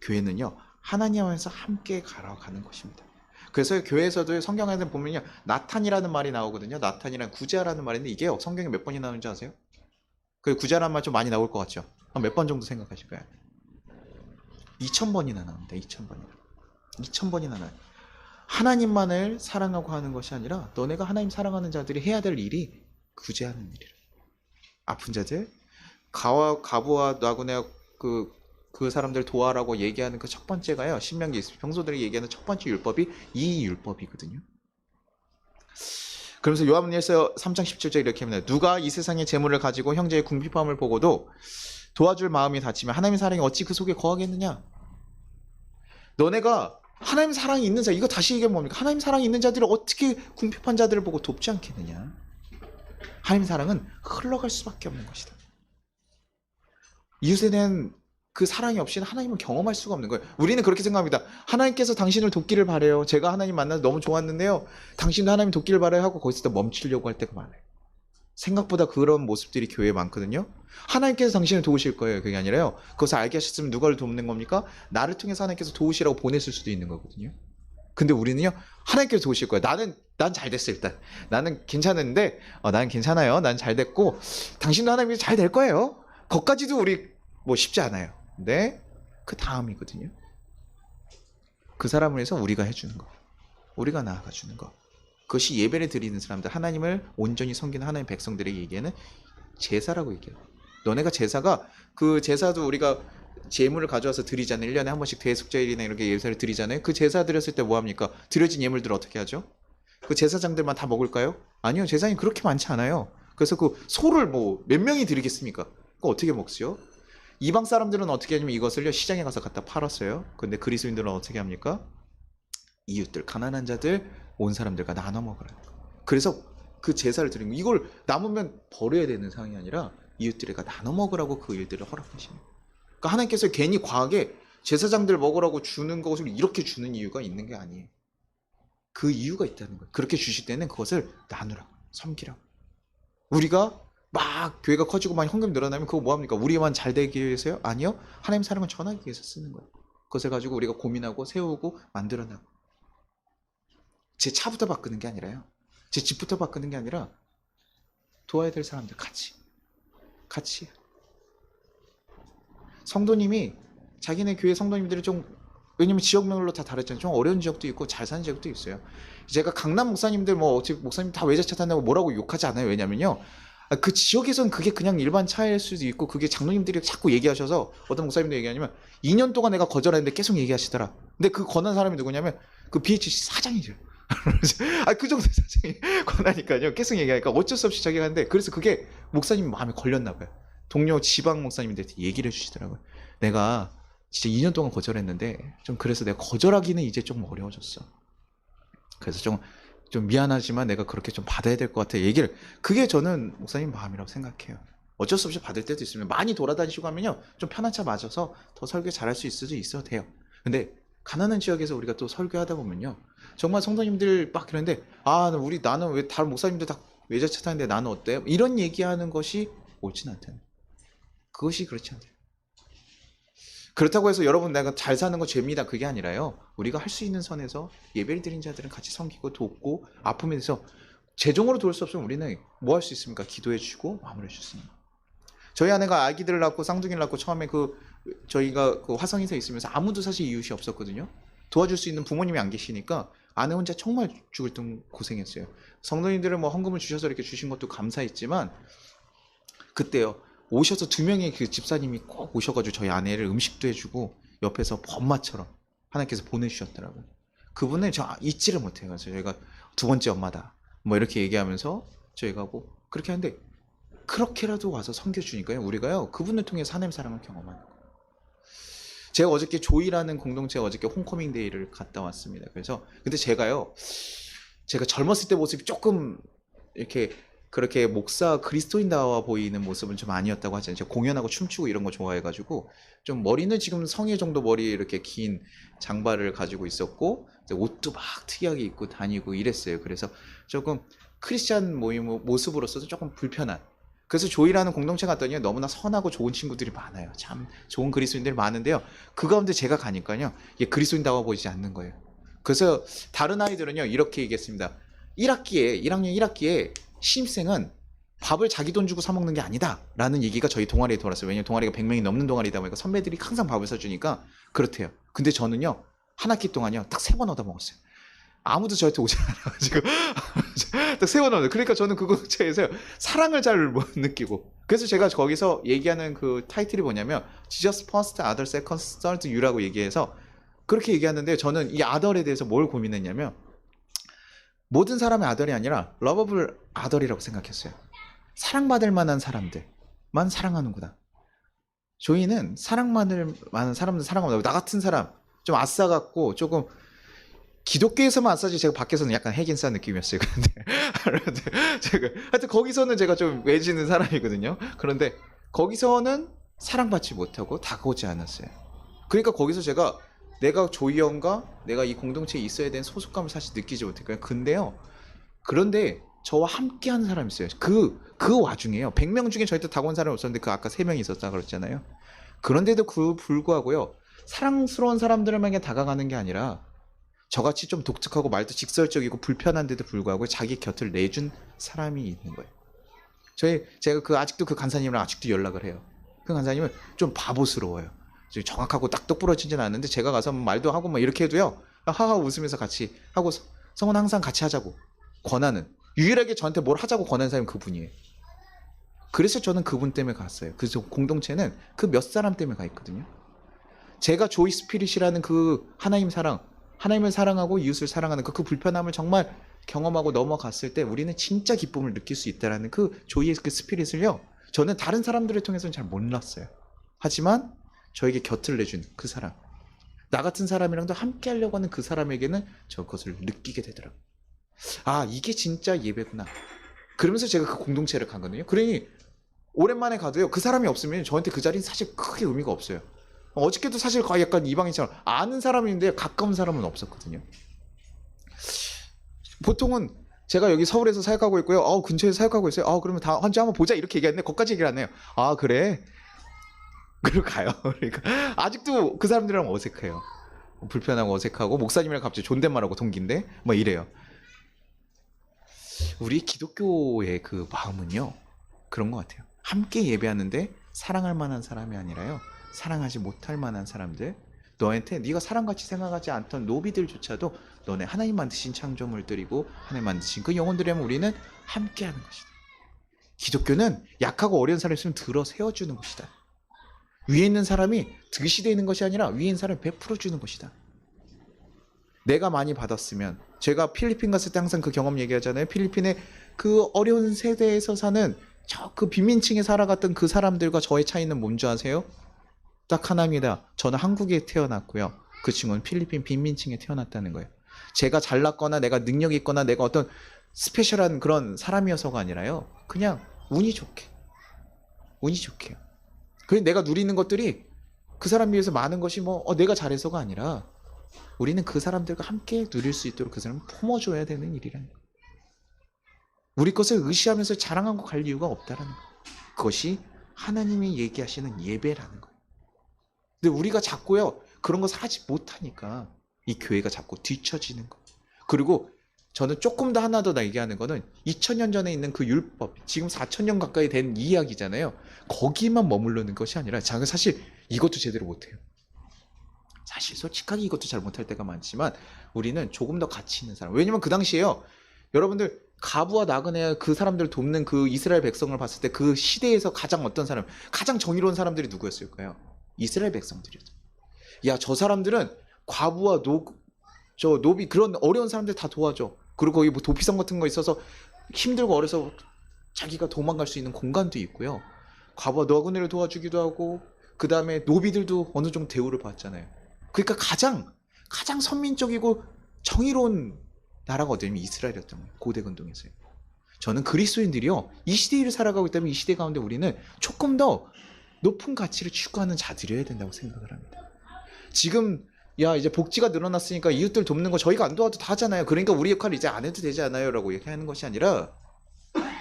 교회는요. 하나님 안에서 함께 가는 것입니다. 그래서 교회에서도 성경에서 보면요. 나탄이라는 말이 나오거든요. 나탄이란 구제하라는 말인데 이게 성경에 몇 번이 나오는지 아세요? 그 구제하라는 말 좀 많이 나올 것 같죠? 몇 번 정도 생각하실 거예요? 2000번이나 나옵니다. 2000번이나 나와요. 하나님만을 사랑하고 하는 것이 아니라 너네가 하나님 사랑하는 자들이 해야 될 일이 구제하는 일이라. 아픈 자들, 가부와 나그네 그 사람들 도와라고 얘기하는 그 첫 번째가요. 신명기 평소들이 얘기하는 첫 번째 율법이 이 율법이거든요. 그러면서 요한일서 3장 17절 이렇게 합니다. 누가 이 세상의 재물을 가지고 형제의 궁핍함을 보고도 도와줄 마음이 닫히면 하나님의 사랑이 어찌 그 속에 거하겠느냐? 너네가 하나님 사랑이 있는 자, 이거 다시 얘기하면 뭡니까? 하나님 사랑이 있는 자들이 어떻게 궁핍한 자들을 보고 돕지 않겠느냐? 하나님 사랑은 흘러갈 수밖에 없는 것이다. 이웃에 대한 그 사랑이 없이는 하나님을 경험할 수가 없는 거예요. 우리는 그렇게 생각합니다. 하나님께서 당신을 돕기를 바래요. 제가 하나님 만나서 너무 좋았는데요. 당신도 하나님 돕기를 바래요 하고 거기서 멈추려고 할 때가 많아요. 생각보다 그런 모습들이 교회에 많거든요. 하나님께서 당신을 도우실 거예요. 그게 아니라요. 그것을 알게 하셨으면 누가를 돕는 겁니까? 나를 통해서 하나님께서 도우시라고 보냈을 수도 있는 거거든요. 근데 우리는요. 하나님께서 도우실 거예요. 난 잘 됐어 일단. 나는 괜찮은데 나는 괜찮아요. 난 잘 됐고 당신도 하나님께서 잘 될 거예요. 거기까지도 우리 쉽지 않아요. 근데 그 다음이거든요. 그 사람을 위해서 우리가 해주는 거. 우리가 나아가 주는 거. 그것이 예배를 드리는 사람들, 하나님을 온전히 섬기는 하나님의 백성들에게 얘기하는 제사라고 얘기해요. 너네가 제사가 그 제사도 우리가 제물을 가져와서 드리잖아요. 1년에 한 번씩 대속제일이나 이렇게 예사를 드리잖아요. 그 제사 드렸을 때 뭐합니까? 드려진 예물들을 어떻게 하죠? 그 제사장들만 다 먹을까요? 아니요. 제사장이 그렇게 많지 않아요. 그래서 그 소를 몇 명이 드리겠습니까? 그거 어떻게 먹죠? 이방 사람들은 어떻게 하냐면 이것을요 시장에 가서 갖다 팔았어요. 근데 그리스도인들은 어떻게 합니까? 이웃들, 가난한 자들, 온 사람들과 나눠 먹으라. 그래서 그 제사를 드리는 거. 이걸 남으면 버려야 되는 상황이 아니라 이웃들과 나눠 먹으라고 그 일들을 허락하시는 거예요. 그러니까 하나님께서 괜히 과하게 제사장들 먹으라고 주는 것을 이렇게 주는 이유가 있는 게 아니에요. 그 이유가 있다는 거예요. 그렇게 주실 때는 그것을 나누라고, 섬기라고. 우리가 막 교회가 커지고 막 헌금 늘어나면 그거 뭐합니까? 우리만 잘 되기 위해서요? 아니요. 하나님 사랑을 전하기 위해서 쓰는 거예요. 그것을 가지고 우리가 고민하고 세우고 만들어나고. 제 차부터 바꾸는 게 아니라요. 제 집부터 바꾸는 게 아니라 도와야 될 사람들 같이. 성도님이 자기네 교회 성도님들이 좀, 왜냐면 지역별로 다 다르잖아요. 좀 어려운 지역도 있고 잘 사는 지역도 있어요. 제가 강남 목사님들 뭐 어차피 목사님 다 외제차 탄다고 뭐라고 욕하지 않아요. 왜냐면요, 그 지역에선 그게 그냥 일반 차일 수도 있고, 그게 장로님들이 자꾸 얘기하셔서 어떤 목사님도 얘기하냐면 2년 동안 내가 거절했는데 계속 얘기하시더라. 근데 그 권한 사람이 누구냐면 그 BHC 사장이죠. 그 정도 사장이 권하니까요. 계속 얘기하니까 어쩔 수 없이 자기가 하는데, 그래서 그게 목사님 마음에 걸렸나 봐요. 동료 지방 목사님들한테 얘기를 해주시더라고요. 내가 진짜 2년 동안 거절했는데 좀 그래서 내가 거절하기는 이제 좀 어려워졌어. 그래서 좀 미안하지만 내가 그렇게 좀 받아야 될 것 같아. 얘기를, 그게 저는 목사님 마음이라고 생각해요. 어쩔 수 없이 받을 때도 있으면 많이 돌아다니시고 하면요, 좀 편한 차 맞아서 더 설교 잘할 수 있어도 돼요. 근데 가난한 지역에서 우리가 또 설교하다 보면요, 정말 성도님들 막 그러는데, 나는 왜 다른 목사님들 다 외제차 타는데 나는 어때? 이런 얘기하는 것이 옳진 않다는, 그것이 그렇지 않대요. 그렇다고 해서 여러분 내가 잘 사는 거 죄입니다, 그게 아니라요, 우리가 할 수 있는 선에서 예배를 드린 자들은 같이 섬기고 돕고, 아픔에 대해서 재정으로 도울 수 없으면 우리는 뭐 할 수 있습니까? 기도해 주고 마무리해 주습니다. 저희 아내가 아기들을 낳고 쌍둥이를 낳고 처음에 저희가 그 화성에서 있으면서 아무도 사실 이웃이 없었거든요. 도와줄 수 있는 부모님이 안 계시니까 아내 혼자 정말 죽을 듯 고생했어요. 성도님들은 뭐 헌금을 주셔서 이렇게 주신 것도 감사했지만, 그때요, 오셔서 2명의 그 집사님이 꼭 오셔가지고 저희 아내를 음식도 해주고 옆에서 엄마처럼 하나님께서 보내주셨더라고요. 그분을 저 잊지를 못해요. 그래서 저희가 2번째 엄마다 뭐 이렇게 얘기하면서 저희가 뭐 그렇게 하는데, 그렇게라도 와서 섬겨주니까요, 우리가요 그분을 통해서 하나님 사랑을 경험하는 거예요. 제가 어저께 조이라는 공동체 어저께 홈커밍 데이를 갔다 왔습니다. 그래서 근데 제가 젊었을 때 모습이 조금 이렇게 그렇게 목사 그리스도인다워 보이는 모습은 좀 아니었다고 하잖아요. 제가 공연하고 춤추고 이런 거 좋아해가지고 좀 머리는 지금 성애 정도 머리 이렇게 긴 장발을 가지고 있었고, 옷도 막 특이하게 입고 다니고 이랬어요. 그래서 조금 크리스찬 모임 모습으로서도 조금 불편한. 그래서 조이라는 공동체 갔더니 너무나 선하고 좋은 친구들이 많아요. 참 좋은 그리스도인들이 많은데요, 그 가운데 제가 가니까요, 이게 그리스도인다워 보이지 않는 거예요. 그래서 다른 아이들은요 이렇게 얘기했습니다. 1학년 1학기에 신입생은 밥을 자기 돈 주고 사 먹는 게 아니다 라는 얘기가 저희 동아리에 돌았어요. 왜냐면 동아리가 100명이 넘는 동아리다 보니까 선배들이 항상 밥을 사주니까 그렇대요. 근데 저는요 한 학기 동안요 딱 3번 얻어 먹었어요. 아무도 저한테 오지 않아가지고 딱 3번 얻어. 그러니까 저는 그 공동체에서 사랑을 잘 못 느끼고, 그래서 제가 거기서 얘기하는 그 타이틀이 뭐냐면 Jesus first, other second, third you라고 얘기해서 그렇게 얘기하는데, 저는 이 아덜에 대해서 뭘 고민했냐면, 모든 사람의 아덜이 아니라 러버블 아덜이라고 생각했어요. 사랑받을 만한 사람들만 사랑하는구나. 조이는 사랑받을 만한 사람들 사랑합니다. 나 같은 사람, 좀 아싸 같고 조금 기독교에서만 아싸지, 제가 밖에서는 약간 핵인싸 느낌이었어요. 그런데 제가 하여튼 거기서는 제가 좀 외지는 사람이거든요. 그런데 거기서는 사랑받지 못하고 다가오지 않았어요. 그러니까 거기서 내가 조이 형과 내가 이 공동체에 있어야 되는 소속감을 사실 느끼지 못했고요. 그런데 저와 함께 하는 사람이 있어요. 그 와중에요, 100명 중에 저한테 다가온 사람이 없었는데 그 아까 3명이 있었다 그랬잖아요. 그런데도 불구하고요, 사랑스러운 사람들에게 다가가는 게 아니라 저같이 좀 독특하고 말도 직설적이고 불편한데도 불구하고 자기 곁을 내준 사람이 있는 거예요. 제가 아직도 그 간사님이랑 아직도 연락을 해요. 그 간사님은 좀 바보스러워요. 정확하고 딱 똑부러지진 않는데 제가 가서 말도 하고 막 이렇게 해도요, 하하 웃으면서 같이 하고, 성은 항상 같이 하자고 권하는, 유일하게 저한테 뭘 하자고 권하는 사람이 그분이에요. 그래서 저는 그분 때문에 갔어요. 그래서 공동체는 그 몇 사람 때문에 가 있거든요. 제가 조이 스피릿이라는 그 하나님 사랑, 하나님을 사랑하고 이웃을 사랑하는 그 불편함을 정말 경험하고 넘어갔을 때 우리는 진짜 기쁨을 느낄 수 있다는 그 조이의 그 스피릿을요, 저는 다른 사람들을 통해서는 잘 몰랐어요. 하지만 저에게 곁을 내준 그 사람, 나 같은 사람이랑도 함께 하려고 하는 그 사람에게는 저 그것을 느끼게 되더라고요. 이게 진짜 예배구나. 그러면서 제가 그 공동체를 가거든요. 그러니 오랜만에 가도요, 그 사람이 없으면 저한테 그 자리는 사실 크게 의미가 없어요. 어저께도 사실 거의 약간 이방인처럼 아는 사람인데 가까운 사람은 없었거든요. 보통은 제가 여기 서울에서 사역하고 있고요. 근처에서 사역하고 있어요. 그러면 다 한주 한번 보자 이렇게 얘기하는데 거기까지 얘기를 안 해요. 그래. 그리고 가요. 그러니까 아직도 그 사람들이랑 어색해요. 불편하고 어색하고 목사님이랑 갑자기 존댓말하고 동기인데 뭐 이래요. 우리 기독교의 그 마음은요 그런 것 같아요. 함께 예배하는데 사랑할 만한 사람이 아니라요 사랑하지 못할 만한 사람들, 너한테 네가 사랑같이 생각하지 않던 노비들조차도 너네 하나님 만드신 창조물들이고 하나님 만드신 그 영혼들이라면 우리는 함께하는 것이다. 기독교는 약하고 어려운 사람이 있으면 들어 세워주는 것이다. 위에 있는 사람이 드시되는 것이 아니라 위에 있는 사람이 베풀어주는 것이다. 내가 많이 받았으면, 제가 필리핀 갔을 때 항상 그 경험 얘기하잖아요. 필리핀의 그 어려운 세대에서 사는 저 그 빈민층에 살아갔던 그 사람들과 저의 차이는 뭔지 아세요? 딱 하나입니다. 저는 한국에 태어났고요. 그 친구는 필리핀 빈민층에 태어났다는 거예요. 제가 잘났거나 내가 능력이 있거나 내가 어떤 스페셜한 그런 사람이어서가 아니라요. 그냥 운이 좋게요. 그래서 내가 누리는 것들이 그 사람 비해서 많은 것이 내가 잘해서가 아니라 우리는 그 사람들과 함께 누릴 수 있도록 그 사람을 품어줘야 되는 일이라는 거예요. 우리 것을 의시하면서 자랑하고 갈 이유가 없다라는 거예요. 그것이 하나님이 얘기하시는 예배라는 거예요. 근데 우리가 자꾸요 그런 것을 하지 못하니까 이 교회가 자꾸 뒤처지는 거예요. 그리고 저는 조금 더 하나 더 얘기하는 거는 2000년 전에 있는 그 율법, 지금 4000년 가까이 된 이야기잖아요. 거기만 머무르는 것이 아니라 제가 사실 이것도 제대로 못해요. 사실 솔직하게 이것도 잘 못할 때가 많지만 우리는 조금 더 가치 있는 사람. 왜냐면 그 당시에요. 여러분들 가부와 나그네 그 사람들 돕는 그 이스라엘 백성을 봤을 때 그 시대에서 가장 어떤 사람, 가장 정의로운 사람들이 누구였을까요? 이스라엘 백성들이었죠. 야, 저 사람들은 과부와 노비 그런 어려운 사람들 다 도와줘. 그리고 거기 도피성 같은 거 있어서 힘들고 어려서 자기가 도망갈 수 있는 공간도 있고요. 과부와 나그네를 도와주기도 하고 그 다음에 노비들도 어느 정도 대우를 받잖아요. 그러니까 가장 선민적이고 정의로운 나라가 어디냐면 이스라엘이었던 거예요. 고대 근동에서요. 저는 그리스도인들이요 이 시대를 살아가고 있다면 이 시대 가운데 우리는 조금 더 높은 가치를 추구하는 자들이어야 된다고 생각을 합니다. 지금 이제 복지가 늘어났으니까 이웃들 돕는 거 저희가 안 도와도 다 하잖아요. 그러니까 우리 역할을 이제 안 해도 되지 않아요? 라고 얘기하는 것이 아니라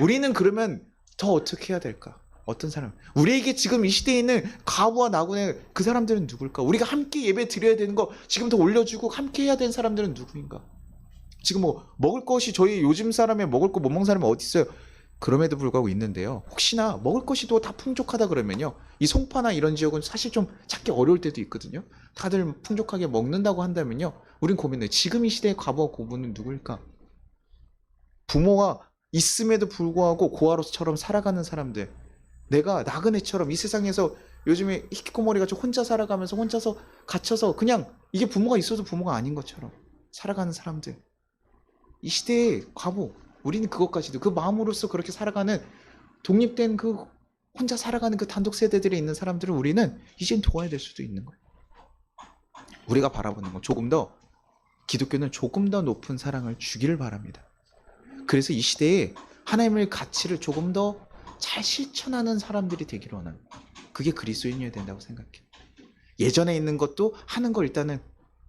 우리는 그러면 더 어떻게 해야 될까? 어떤 사람? 우리에게 지금 이 시대에 있는 과부와 나그네 그 사람들은 누굴까? 우리가 함께 예배 드려야 되는 거 지금 더 올려주고 함께 해야 되는 사람들은 누구인가? 지금 먹을 것이 저희 요즘 사람의 먹을 거 못 먹는 사람이 어디 있어요? 그럼에도 불구하고 있는데요. 혹시나 먹을 것이 또 다 풍족하다 그러면요. 이 송파나 이런 지역은 사실 좀 찾기 어려울 때도 있거든요. 다들 풍족하게 먹는다고 한다면요. 우린 고민해요. 지금 이 시대의 과부와 고부는 누구일까? 부모가 있음에도 불구하고 고아로처럼 살아가는 사람들. 내가 나그네처럼 이 세상에서 요즘에 히키코모리가 좀 혼자 살아가면서 혼자서 갇혀서 그냥 이게 부모가 있어도 부모가 아닌 것처럼 살아가는 사람들. 이 시대의 과부. 우리는 그것까지도 그 마음으로서 그렇게 살아가는 독립된 그 혼자 살아가는 그 단독 세대들에 있는 사람들을 우리는 이젠 도와야 될 수도 있는 거예요. 우리가 바라보는 건 조금 더 기독교는 조금 더 높은 사랑을 주기를 바랍니다. 그래서 이 시대에 하나님의 가치를 조금 더 잘 실천하는 사람들이 되기를 원합니다. 그게 그리스도인이어야 된다고 생각해요. 예전에 있는 것도 하는 거 일단은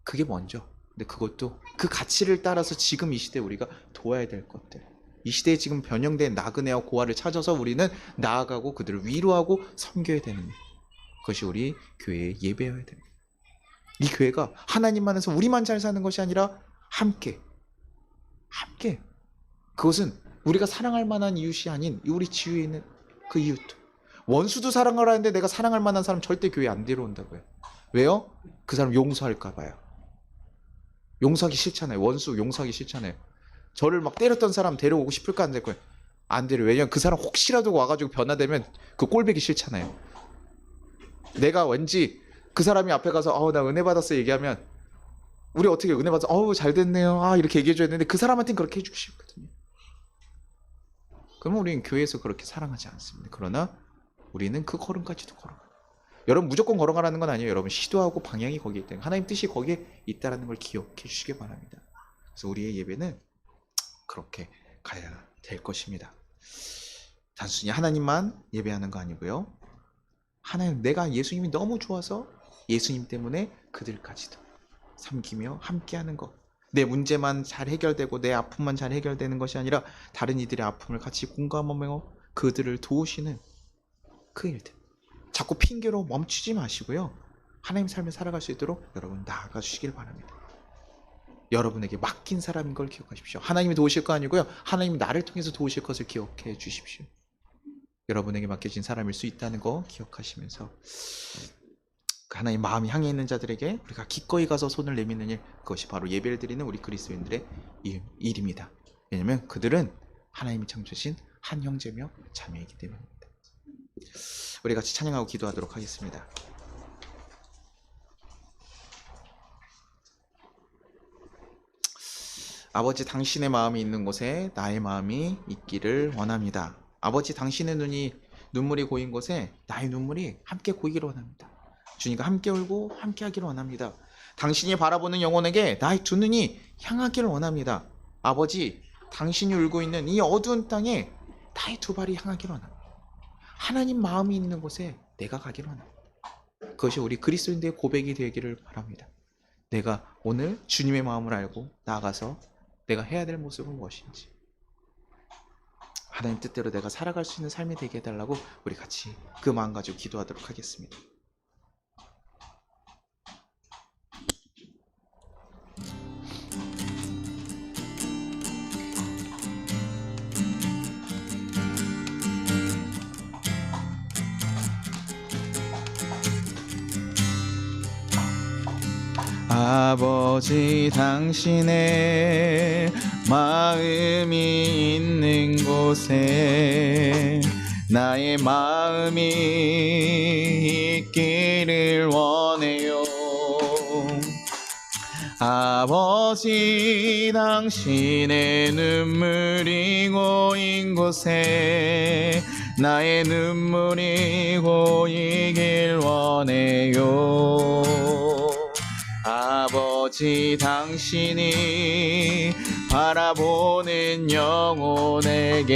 그게 먼저. 근데 그것도 그 가치를 따라서 지금 이 시대에 우리가 도와야 될 것들. 이 시대에 지금 변형된 나그네와 고아를 찾아서 우리는 나아가고 그들을 위로하고 섬겨야 되는 것이 우리 교회의 예배여야 됩니다. 이 교회가 하나님만 해서 우리만 잘 사는 것이 아니라 함께. 그것은 우리가 사랑할 만한 이웃이 아닌 우리 지위에 있는 그 이웃도. 원수도 사랑하라 하는데 내가 사랑할 만한 사람 절대 교회 안 데려온다고요. 왜요? 그 사람 용서할까 봐요. 용서하기 싫잖아요. 원수 용서하기 싫잖아요. 저를 막 때렸던 사람 데려오고 싶을까 안 될 거예요. 안 데려. 왜냐면 그 사람 혹시라도 와가지고 변화되면 그 꼴배기 싫잖아요. 내가 왠지 그 사람이 앞에 가서 나 은혜 받았어 얘기하면 우리 어떻게 은혜 받았어? 잘 됐네요. 이렇게 얘기해줘야 되는데 그 사람한테는 그렇게 해주기 싫거든요. 그러면 우리는 교회에서 그렇게 사랑하지 않습니다. 그러나 우리는 그 걸음까지도 걸어가요. 여러분 무조건 걸어가라는 건 아니에요. 여러분 시도하고 방향이 거기에 있다. 하나님 뜻이 거기에 있다는 걸 기억해 주시기 바랍니다. 그래서 우리의 예배는 그렇게 가야 될 것입니다. 단순히 하나님만 예배하는 거 아니고요. 하나님 내가 예수님이 너무 좋아서 예수님 때문에 그들까지도 섬기며 함께하는 것. 내 문제만 잘 해결되고 내 아픔만 잘 해결되는 것이 아니라 다른 이들의 아픔을 같이 공감하며 그들을 도우시는 그 일들. 자꾸 핑계로 멈추지 마시고요. 하나님 삶을 살아갈 수 있도록 여러분 나아가 주시길 바랍니다. 여러분에게 맡긴 사람인 걸 기억하십시오. 하나님이 도우실 거 아니고요. 하나님이 나를 통해서 도우실 것을 기억해 주십시오. 여러분에게 맡겨진 사람일 수 있다는 거 기억하시면서 하나님 마음이 향해 있는 자들에게 우리가 기꺼이 가서 손을 내미는 일, 그것이 바로 예배를 드리는 우리 그리스도인들의 일입니다. 왜냐하면 그들은 하나님이 창조하신 한 형제며 자매이기 때문입니다. 우리 같이 찬양하고 기도하도록 하겠습니다. 아버지, 당신의 마음이 있는 곳에 나의 마음이 있기를 원합니다. 아버지, 당신의 눈물이 고인 곳에 나의 눈물이 함께 고이기를 원합니다. 주님과 함께 울고 함께 하기를 원합니다. 당신이 바라보는 영혼에게 나의 두 눈이 향하기를 원합니다. 아버지, 당신이 울고 있는 이 어두운 땅에 나의 두 발이 향하기를 원합니다. 하나님 마음이 있는 곳에 내가 가기를 원합니다. 그것이 우리 그리스도인들의 고백이 되기를 바랍니다. 내가 오늘 주님의 마음을 알고 나아가서 내가 해야 될 모습은 무엇인지, 하나님 뜻대로 내가 살아갈 수 있는 삶이 되게 해달라고 우리 같이 그 마음 가지고 기도하도록 하겠습니다. 아버지, 당신의 마음이 있는 곳에 나의 마음이 있기를 원해요. 아버지, 당신의 눈물이 고인 곳에 나의 눈물이 고이길 원해요. 아버지, 당신이 바라보는 영혼에게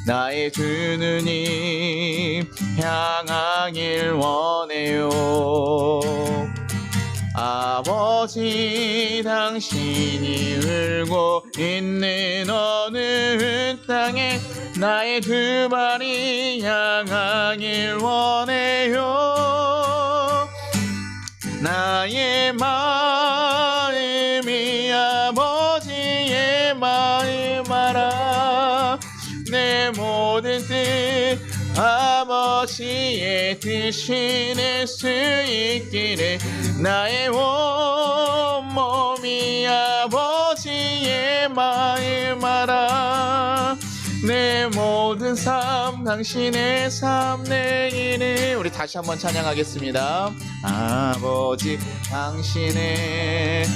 나의 두 눈이 향하길 원해요. 아버지, 당신이 울고 있는 어느 땅에 나의 두 발이 향하길 원해요. 나의 마음이 아버지의 마음 알아. 내 모든 뜻 아버지의 뜻이 낼 수 있기를. 나의 온몸이 아버지의 마음 알아. 내 모든 삶 당신의 삶 내 일을. 우리 다시 한번 찬양하겠습니다. 아버지, 당신의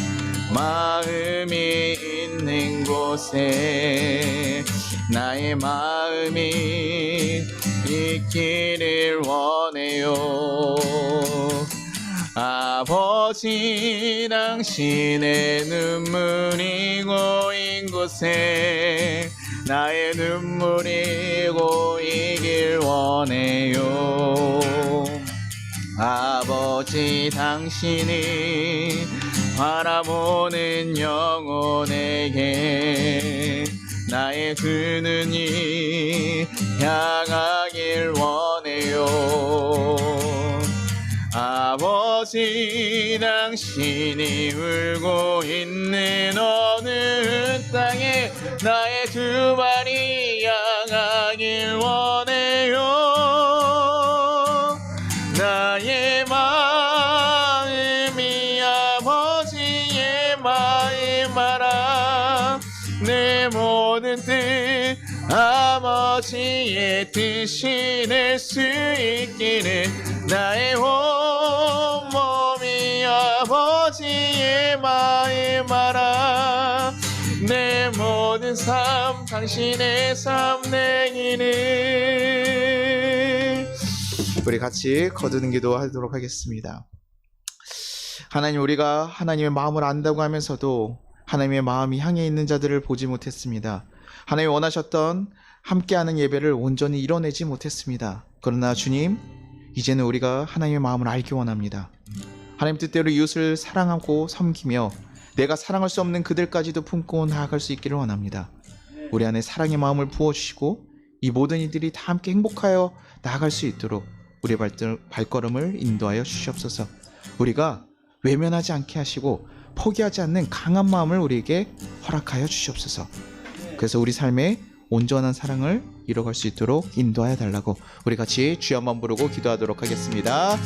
마음이 있는 곳에 나의 마음이 있기를 원해요. 아버지, 당신의 눈물이 고인 곳에 나의 눈물이 고이길 원해요. 아버지, 당신이 바라보는 영혼에게 나의 두 눈이 향하길 원해요. 아버지, 당신이 울고 있는 어느 땅에 나의 두 발이 향하길 원해요. 나의 마음이 아버지의 마음 알아. 내 모든 뜻 아버지의 뜻이 낼 수 있기를. 나의 온몸이 아버지의 마음 알아. 내 모든 삶 당신의 삶 내기를. 우리 같이 거두는 기도하도록 하겠습니다. 하나님, 우리가 하나님의 마음을 안다고 하면서도 하나님의 마음이 향해 있는 자들을 보지 못했습니다. 하나님이 원하셨던 함께하는 예배를 온전히 이뤄내지 못했습니다. 그러나 주님, 이제는 우리가 하나님의 마음을 알기 원합니다. 하나님 뜻대로 이웃을 사랑하고 섬기며 내가 사랑할 수 없는 그들까지도 품고 나아갈 수 있기를 원합니다. 우리 안에 사랑의 마음을 부어주시고 이 모든 이들이 다 함께 행복하여 나아갈 수 있도록 우리의 발걸음을 인도하여 주시옵소서. 우리가 외면하지 않게 하시고 포기하지 않는 강한 마음을 우리에게 허락하여 주시옵소서. 그래서 우리 삶에 온전한 사랑을 이뤄갈 수 있도록 인도하여 달라고 우리 같이 주여 한번 부르고 기도하도록 하겠습니다.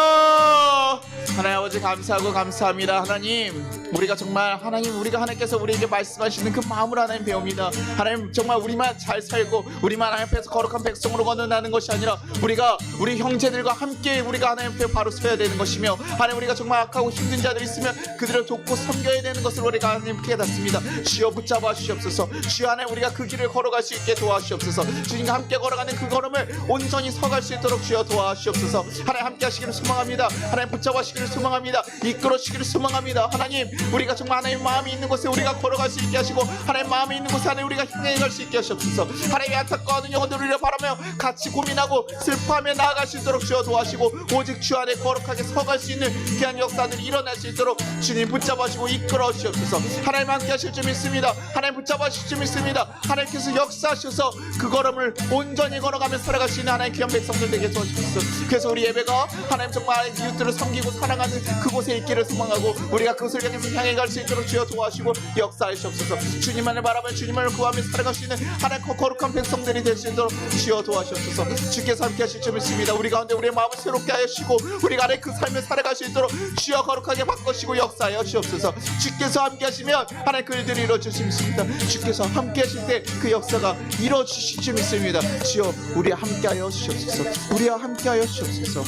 주여! 하나님 아버지 감사하고 감사합니다. 하나님 우리가 정말 우리가 하나님께서 우리에게 말씀하시는 그 마음을 하나님 배웁니다. 하나님 정말 우리만 잘 살고 우리만 하나님 앞에서 거룩한 백성으로 거듭나는 것이 아니라 우리가 우리 형제들과 함께 우리가 하나님 앞에 바로 서야 되는 것이며 하나님 우리가 정말 악하고 힘든 자들이 있으면 그들을 돕고 섬겨야 되는 것을 우리가 하나님 깨닫습니다. 주여 붙잡아 주시옵소서. 주여 하나님 우리가 그 길을 걸어갈 수 있게 도와주시옵소서. 주님과 함께 걸어가는 그 걸음을 온전히 서갈 수 있도록 주여 도와주시옵소서. 하나님 함께 하시기를 소망합니다. 하나님 붙잡아 주시기를 소망합니다. 이끌어 주시기를 소망합니다. 하나님 우리가 정말 하나님 마음이 있는 곳에 우리가 걸어갈 수 있게 하시고 하나님 마음이 있는 곳에 하나님 우리가 향해 갈 수 있게 하시옵소서. 하나님의 안타까운 영혼들을 우리가 바라며 같이 고민하고 슬퍼하며 나아갈 수 있도록 주여 도와주시고 오직 주 안에 거룩하게 서갈 수 있는 귀한 역사들이 일어날 수 있도록 주님 붙잡아 주시고 이끌어 주시옵소서. 하나님 함께 하실 줄 믿습니다. 하나님 붙잡아 주실 줄 믿습니다. 하나님께서 역사하셔서 그 걸음을 온전히 걸어가며 살아갈 수 있는 하나님 귀한 백성들 되게 도와주시옵소서. 그래서 우리 예배가 하나님 정말 이웃들을 섬기고 사랑하는 그곳에 있기를 소망하고 우리가 그것을 향해 갈 수 있도록 주여 도와주시고 역사하시옵소서. 주님만을 바라보며 주님을 구하며 살아갈 수 있는 하나님 거룩한 백성들이 될 수 있도록 주여 도와주옵소서. 주께서 함께 하실 줄 믿습니다. 우리 가운데 우리의 마음을 새롭게 하시고 우리가 안에 그 삶을 살아갈 수 있도록 주여 거룩하게 바꾸시고 역사하여 주옵소서. 주께서 함께 하시면 하나님 그 일들이 이루어질 수 있습니다. 주께서 함께 하실 때 그 역사가 이루어지실 줄 믿습니다. 주여 우리와 함께 하여 주시옵소서. 우리와 함께 하여 주시옵소서.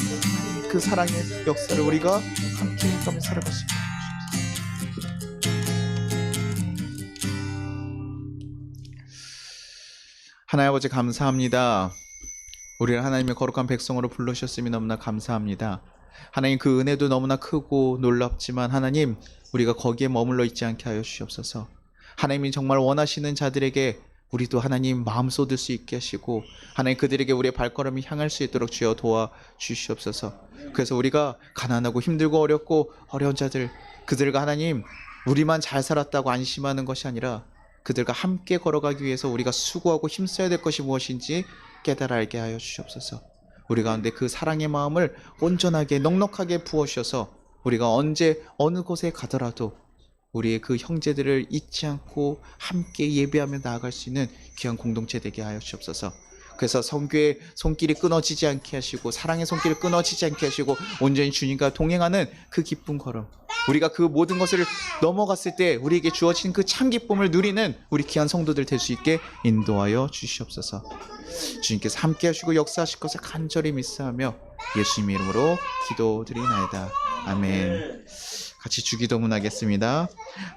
그 사랑의 역사를 우리가 함께 해가며 살아갈 수 있도록 하나님 아버지 감사합니다. 우리를 하나님의 거룩한 백성으로 불러주셨음이 너무나 감사합니다. 하나님 그 은혜도 너무나 크고 놀랍지만 하나님 우리가 거기에 머물러 있지 않게 하여 주시옵소서. 하나님이 정말 원하시는 자들에게 우리도 하나님 마음 쏟을 수 있게 하시고 하나님 그들에게 우리의 발걸음이 향할 수 있도록 주여 도와주시옵소서. 그래서 우리가 가난하고 힘들고 어렵고 어려운 자들 그들과 하나님 우리만 잘 살았다고 안심하는 것이 아니라 그들과 함께 걸어가기 위해서 우리가 수고하고 힘써야 될 것이 무엇인지 깨달아 알게 하여 주시옵소서. 우리 가운데 그 사랑의 마음을 온전하게 넉넉하게 부어주셔서 우리가 언제 어느 곳에 가더라도 우리의 그 형제들을 잊지 않고 함께 예배하며 나아갈 수 있는 귀한 공동체 되게 하여 주옵소서. 그래서 선교의 손길이 끊어지지 않게 하시고 사랑의 손길이 끊어지지 않게 하시고 온전히 주님과 동행하는 그 기쁜 걸음 우리가 그 모든 것을 넘어갔을 때 우리에게 주어진 그 참 기쁨을 누리는 우리 귀한 성도들 될 수 있게 인도하여 주시옵소서. 주님께서 함께 하시고 역사하실 것을 간절히 믿사하며 예수님 이름으로 기도드리나이다. 아멘. 같이 주기도문 하겠습니다.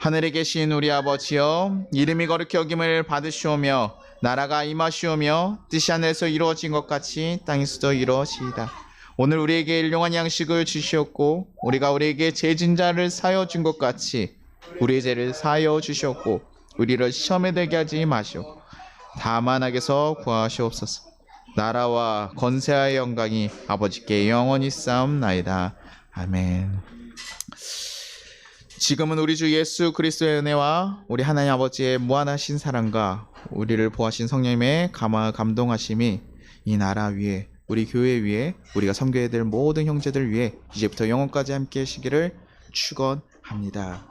하늘에 계신 우리 아버지여 이름이 거룩히 여김을 받으시오며 나라가 임하시오며 뜻이 하늘에서 이루어진 것 같이 땅에서도 이루어지이다. 오늘 우리에게 일용할 양식을 주시었고 우리가 우리에게 죄진 자를 사하여 준 것 같이 우리의 죄를 사하여 주시었고 우리를 시험에 들게 하지 마시오. 다만 악에서 구하시옵소서. 나라와 권세와 영광이 아버지께 영원히 쌓옵나이다. 아멘. 지금은 우리 주 예수 그리스도의 은혜와 우리 하나님 아버지의 무한하신 사랑과 우리를 보호하신 성령님의 감동하심이 이 나라 위에 우리 교회 위에 우리가 섬겨야 될 모든 형제들 위에 이제부터 영원까지 함께 하시기를 축원합니다.